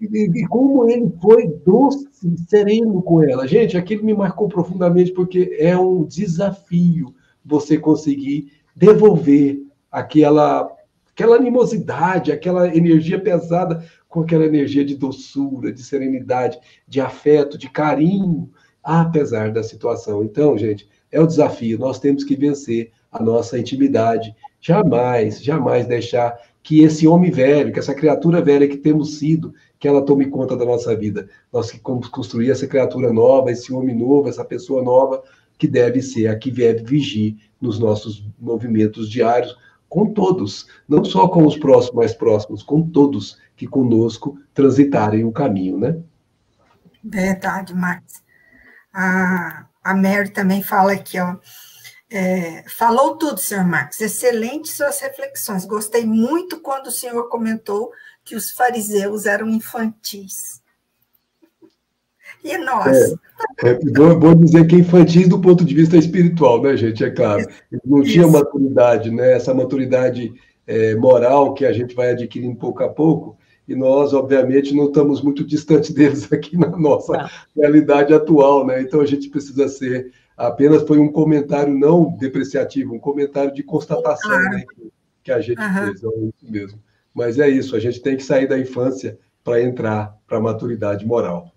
E como ele foi doce, sereno com ela. Gente, aquilo me marcou profundamente, porque é um desafio você conseguir devolver aquela animosidade, aquela energia pesada, com aquela energia de doçura, de serenidade, de afeto, de carinho, apesar da situação. Então, gente, é o desafio. Nós temos que vencer a nossa intimidade. Jamais deixar que esse homem velho, que essa criatura velha que temos sido, que ela tome conta da nossa vida. Nós que vamos construir essa criatura nova, esse homem novo, essa pessoa nova, que deve ser a que deve vigir nos nossos movimentos diários, com todos, não só com os próximos, mais próximos, com todos que conosco transitarem o caminho, né? Verdade, Max. A Mary também fala aqui, ó. Falou tudo, senhor Max. Excelentes suas reflexões. Gostei muito quando o senhor comentou que os fariseus eram infantis. E nós? Bom dizer que infantis do ponto de vista espiritual, né, gente? É claro. Não tinha maturidade, né? Essa maturidade moral que a gente vai adquirindo pouco a pouco. e nós, obviamente, não estamos muito distantes deles aqui na nossa realidade atual, né? Então a gente precisa ser, apenas foi um comentário não depreciativo, um comentário de constatação, Claro. né, que a gente fez, é isso mesmo. Mas é isso, a gente tem que sair da infância para entrar para a maturidade moral.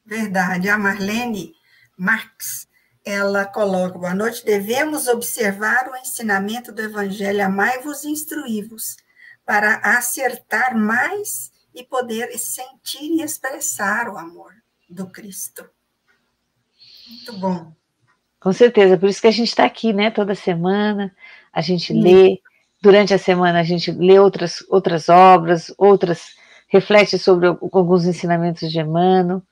Verdade. A Marlene Marx, ela coloca, boa noite, devemos observar o ensinamento do Evangelho, amai-vos e instruí-vos, para acertar mais e poder sentir e expressar o amor do Cristo. Muito bom. Com certeza, por isso que a gente está aqui, né, toda semana, a gente lê, durante a semana a gente lê outras obras, reflete sobre alguns ensinamentos de Emmanuel,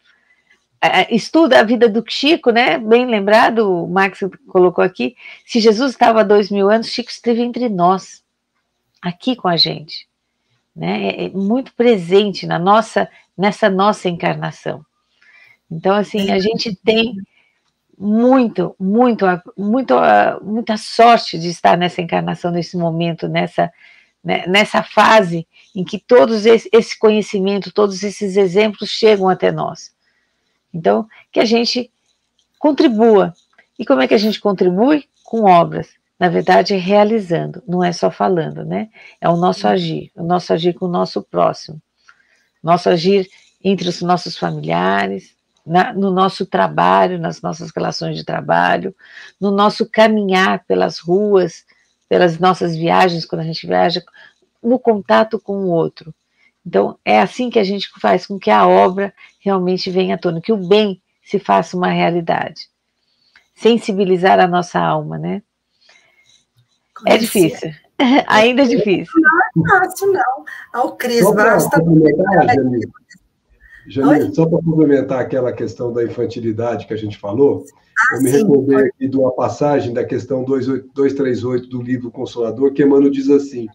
estuda a vida do Chico, né, bem lembrado, o Max colocou aqui, se Jesus estava há 2000 anos, Chico esteve entre nós, aqui com a gente, né, é muito presente nessa nossa encarnação. Então, assim, a gente tem muita sorte de estar nessa encarnação, nesse momento, nessa fase em que todos esse conhecimento, todos esses exemplos chegam até nós. Então, que a gente contribua. E como é que a gente contribui? Com obras. Na verdade, realizando, não é só falando, né? É o nosso agir com o nosso próximo, nosso agir entre os nossos familiares, no nosso trabalho, nas nossas relações de trabalho, no nosso caminhar pelas ruas, pelas nossas viagens, quando a gente viaja, no contato com o outro. Então, é assim que a gente faz com que a obra realmente venha à tona, que o bem se faça uma realidade. Sensibilizar a nossa alma, né? É difícil. Ainda é difícil. Não é fácil, não. O Cris, basta... Janine, só para complementar aquela questão da infantilidade que a gente falou, eu me recordei aqui de uma passagem da questão 238 do livro Consolador, que Emmanuel diz assim: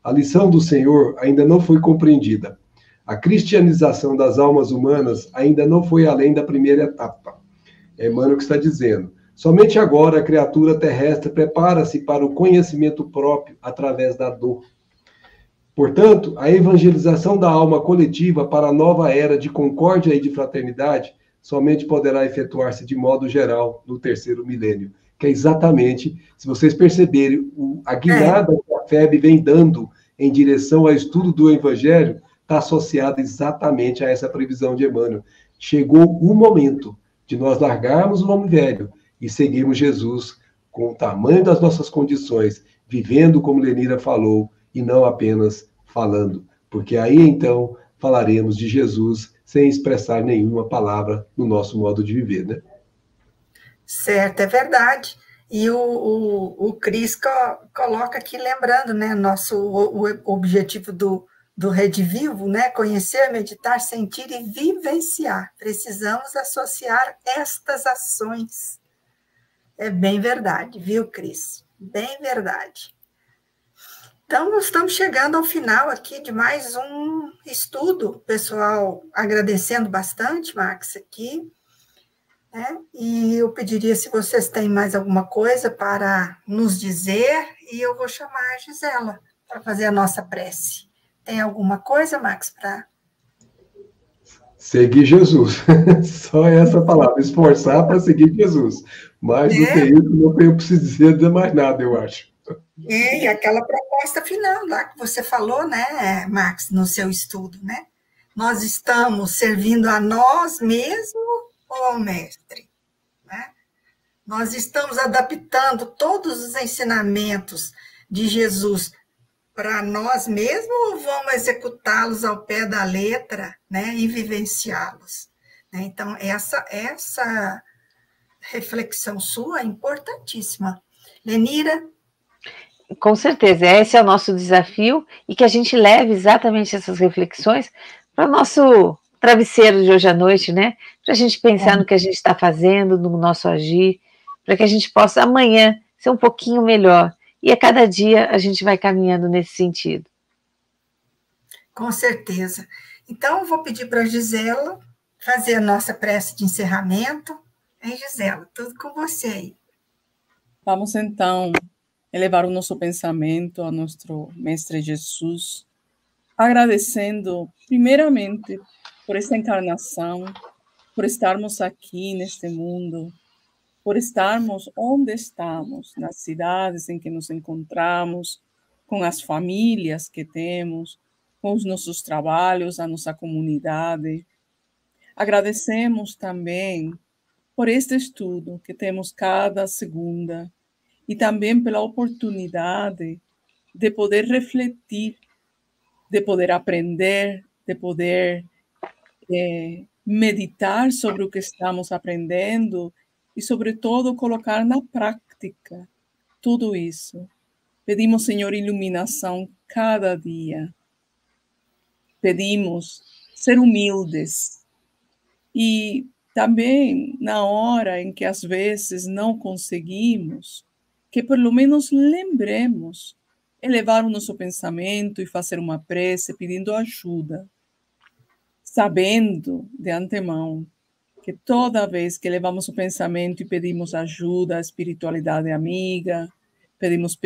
a lição do Senhor ainda não foi compreendida. A cristianização das almas humanas ainda não foi além da primeira etapa. É Emmanuel que está dizendo. Somente agora a criatura terrestre prepara-se para o conhecimento próprio através da dor. Portanto, a evangelização da alma coletiva para a nova era de concórdia e de fraternidade somente poderá efetuar-se de modo geral no terceiro milênio, que é exatamente, se vocês perceberem, a guiada que a FEB vem dando em direção ao estudo do Evangelho está associada exatamente a essa previsão de Emmanuel. Chegou o momento de nós largarmos o homem velho e seguirmos Jesus com o tamanho das nossas condições, vivendo como Lenira falou, e não apenas falando, porque aí então falaremos de Jesus sem expressar nenhuma palavra no nosso modo de viver, né? Certo, é verdade. E o Cris coloca aqui, lembrando, né, o objetivo do Rede Vivo, né, conhecer, meditar, sentir e vivenciar. Precisamos associar estas ações. É bem verdade, viu, Cris? Bem verdade. Então, nós estamos chegando ao final aqui de mais um estudo, pessoal, agradecendo bastante, Max, aqui, né? E eu pediria se vocês têm mais alguma coisa para nos dizer, e eu vou chamar a Gisela para fazer a nossa prece. Tem alguma coisa, Max, para... Seguir Jesus. Só essa palavra, esforçar para seguir Jesus. Mais do que isso, não preciso dizer mais nada, eu acho. E aquela proposta final lá que você falou, né, Max, no seu estudo, né? Nós estamos servindo a nós mesmos ou ao mestre, né? Nós estamos adaptando todos os ensinamentos de Jesus para nós mesmos ou vamos executá-los ao pé da letra, né, e vivenciá-los? Então, essa reflexão sua é importantíssima. Lenira? Com certeza, esse é o nosso desafio e que a gente leve exatamente essas reflexões para o nosso travesseiro de hoje à noite, né? Para a gente pensar no que a gente está fazendo, no nosso agir, para que a gente possa amanhã ser um pouquinho melhor. E a cada dia a gente vai caminhando nesse sentido. Com certeza. Então, eu vou pedir para a Gisela fazer a nossa prece de encerramento. Hein, Gisela? Tudo com você aí. Vamos, então, elevar o nosso pensamento a nosso Mestre Jesus, agradecendo primeiramente por esta encarnação, por estarmos aqui neste mundo, por estarmos onde estamos, nas cidades em que nos encontramos, com as famílias que temos, com os nossos trabalhos, a nossa comunidade. Agradecemos também por este estudo que temos cada segunda e também pela oportunidade de poder refletir, de poder aprender, de poder meditar sobre o que estamos aprendendo e, sobretudo, colocar na prática tudo isso. Pedimos, Senhor, iluminação cada dia. Pedimos ser humildes. E também, na hora em que às vezes não conseguimos, que pelo menos lembremos, elevar o nosso pensamento e fazer uma prece pedindo ajuda, sabendo de antemão que toda vez que elevamos o pensamento e pedimos ajuda à espiritualidade amiga, pedimos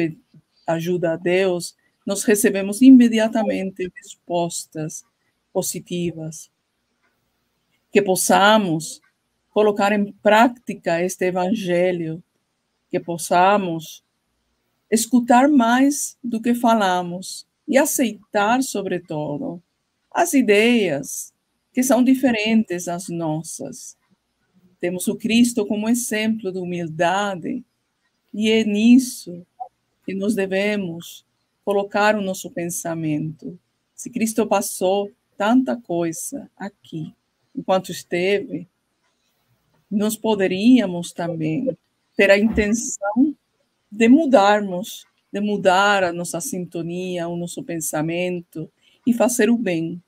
ajuda a Deus, nós recebemos imediatamente respostas positivas. Que possamos colocar em prática este evangelho, que possamos escutar mais do que falamos e aceitar, sobretudo, as ideias que são diferentes das nossas. Temos o Cristo como exemplo de humildade e é nisso que nós devemos colocar o nosso pensamento. Se Cristo passou tanta coisa aqui, enquanto esteve, nós poderíamos também ter a intenção de mudarmos, de mudar a nossa sintonia, o nosso pensamento e fazer o bem.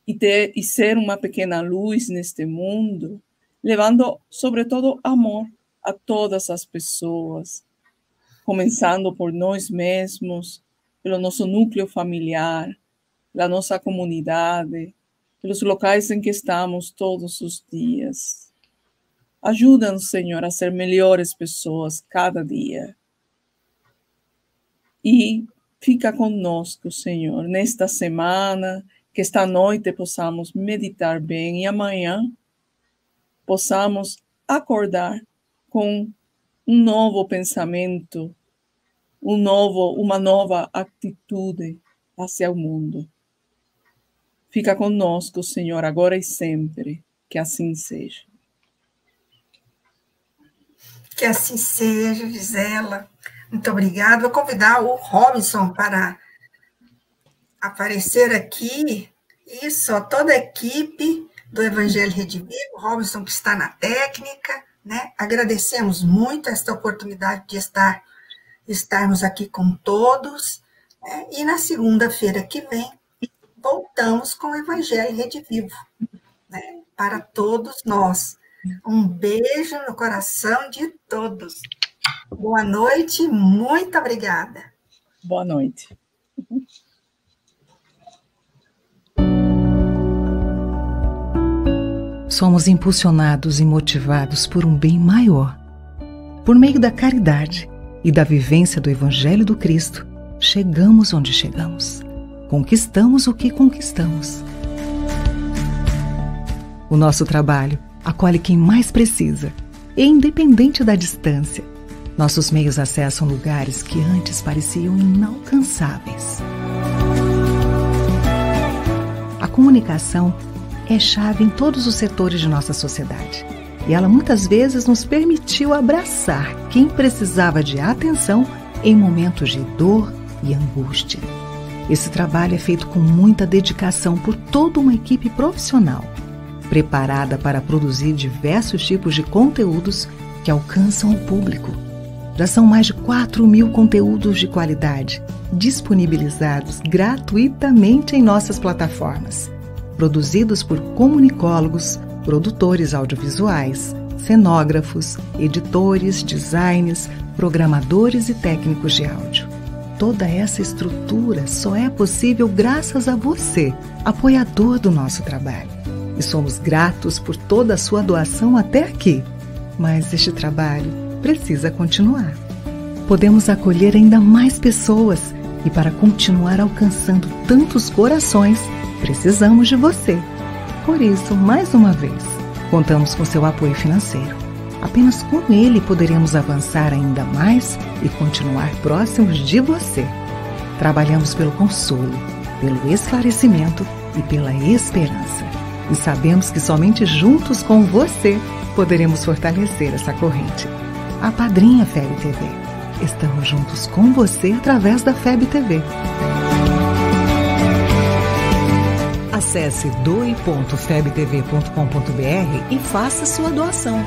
E ser uma pequena luz neste mundo, levando, sobretudo, amor a todas as pessoas, começando por nós mesmos, pelo nosso núcleo familiar, pela nossa comunidade, pelos locais em que estamos todos os dias. Ajuda-nos, Senhor, a ser melhores pessoas cada dia. E fica conosco, Senhor, nesta semana, que esta noite possamos meditar bem e amanhã possamos acordar com um novo pensamento, uma nova atitude hacia o mundo. Fica conosco, Senhor, agora e sempre, que assim seja. Que assim seja, Gisela. Muito obrigada. Vou convidar o Robinson para aparecer aqui. Isso, toda a equipe do Evangelho Redivivo, o Robinson que está na técnica, né? Agradecemos muito esta oportunidade de estarmos aqui com todos, né? E na segunda-feira que vem, voltamos com o Evangelho Redivivo, né? Para todos nós. Um beijo no coração de todos. Boa noite, muito obrigada. Boa noite. Somos impulsionados e motivados por um bem maior. Por meio da caridade e da vivência do Evangelho do Cristo, chegamos onde chegamos. Conquistamos o que conquistamos. O nosso trabalho acolhe quem mais precisa, e independente da distância, nossos meios acessam lugares que antes pareciam inalcançáveis. A comunicação é chave em todos os setores de nossa sociedade, e ela muitas vezes nos permitiu abraçar quem precisava de atenção em momentos de dor e angústia. Esse trabalho é feito com muita dedicação por toda uma equipe profissional, preparada para produzir diversos tipos de conteúdos que alcançam o público. Já são mais de 4.000 conteúdos de qualidade disponibilizados gratuitamente em nossas plataformas, produzidos por comunicólogos, produtores audiovisuais, cenógrafos, editores, designers, programadores e técnicos de áudio. Toda essa estrutura só é possível graças a você, apoiador do nosso trabalho. E somos gratos por toda a sua doação até aqui. Mas este trabalho precisa continuar. Podemos acolher ainda mais pessoas E para continuar alcançando tantos corações, precisamos de você. Por isso, mais uma vez, contamos com seu apoio financeiro. Apenas com ele poderemos avançar ainda mais e continuar próximos de você. Trabalhamos pelo consolo, pelo esclarecimento e pela esperança. E sabemos que somente juntos com você poderemos fortalecer essa corrente. Apadrinha FEB TV. Estamos juntos com você através da FEB TV. Acesse doe.febtv.com.br e faça sua doação.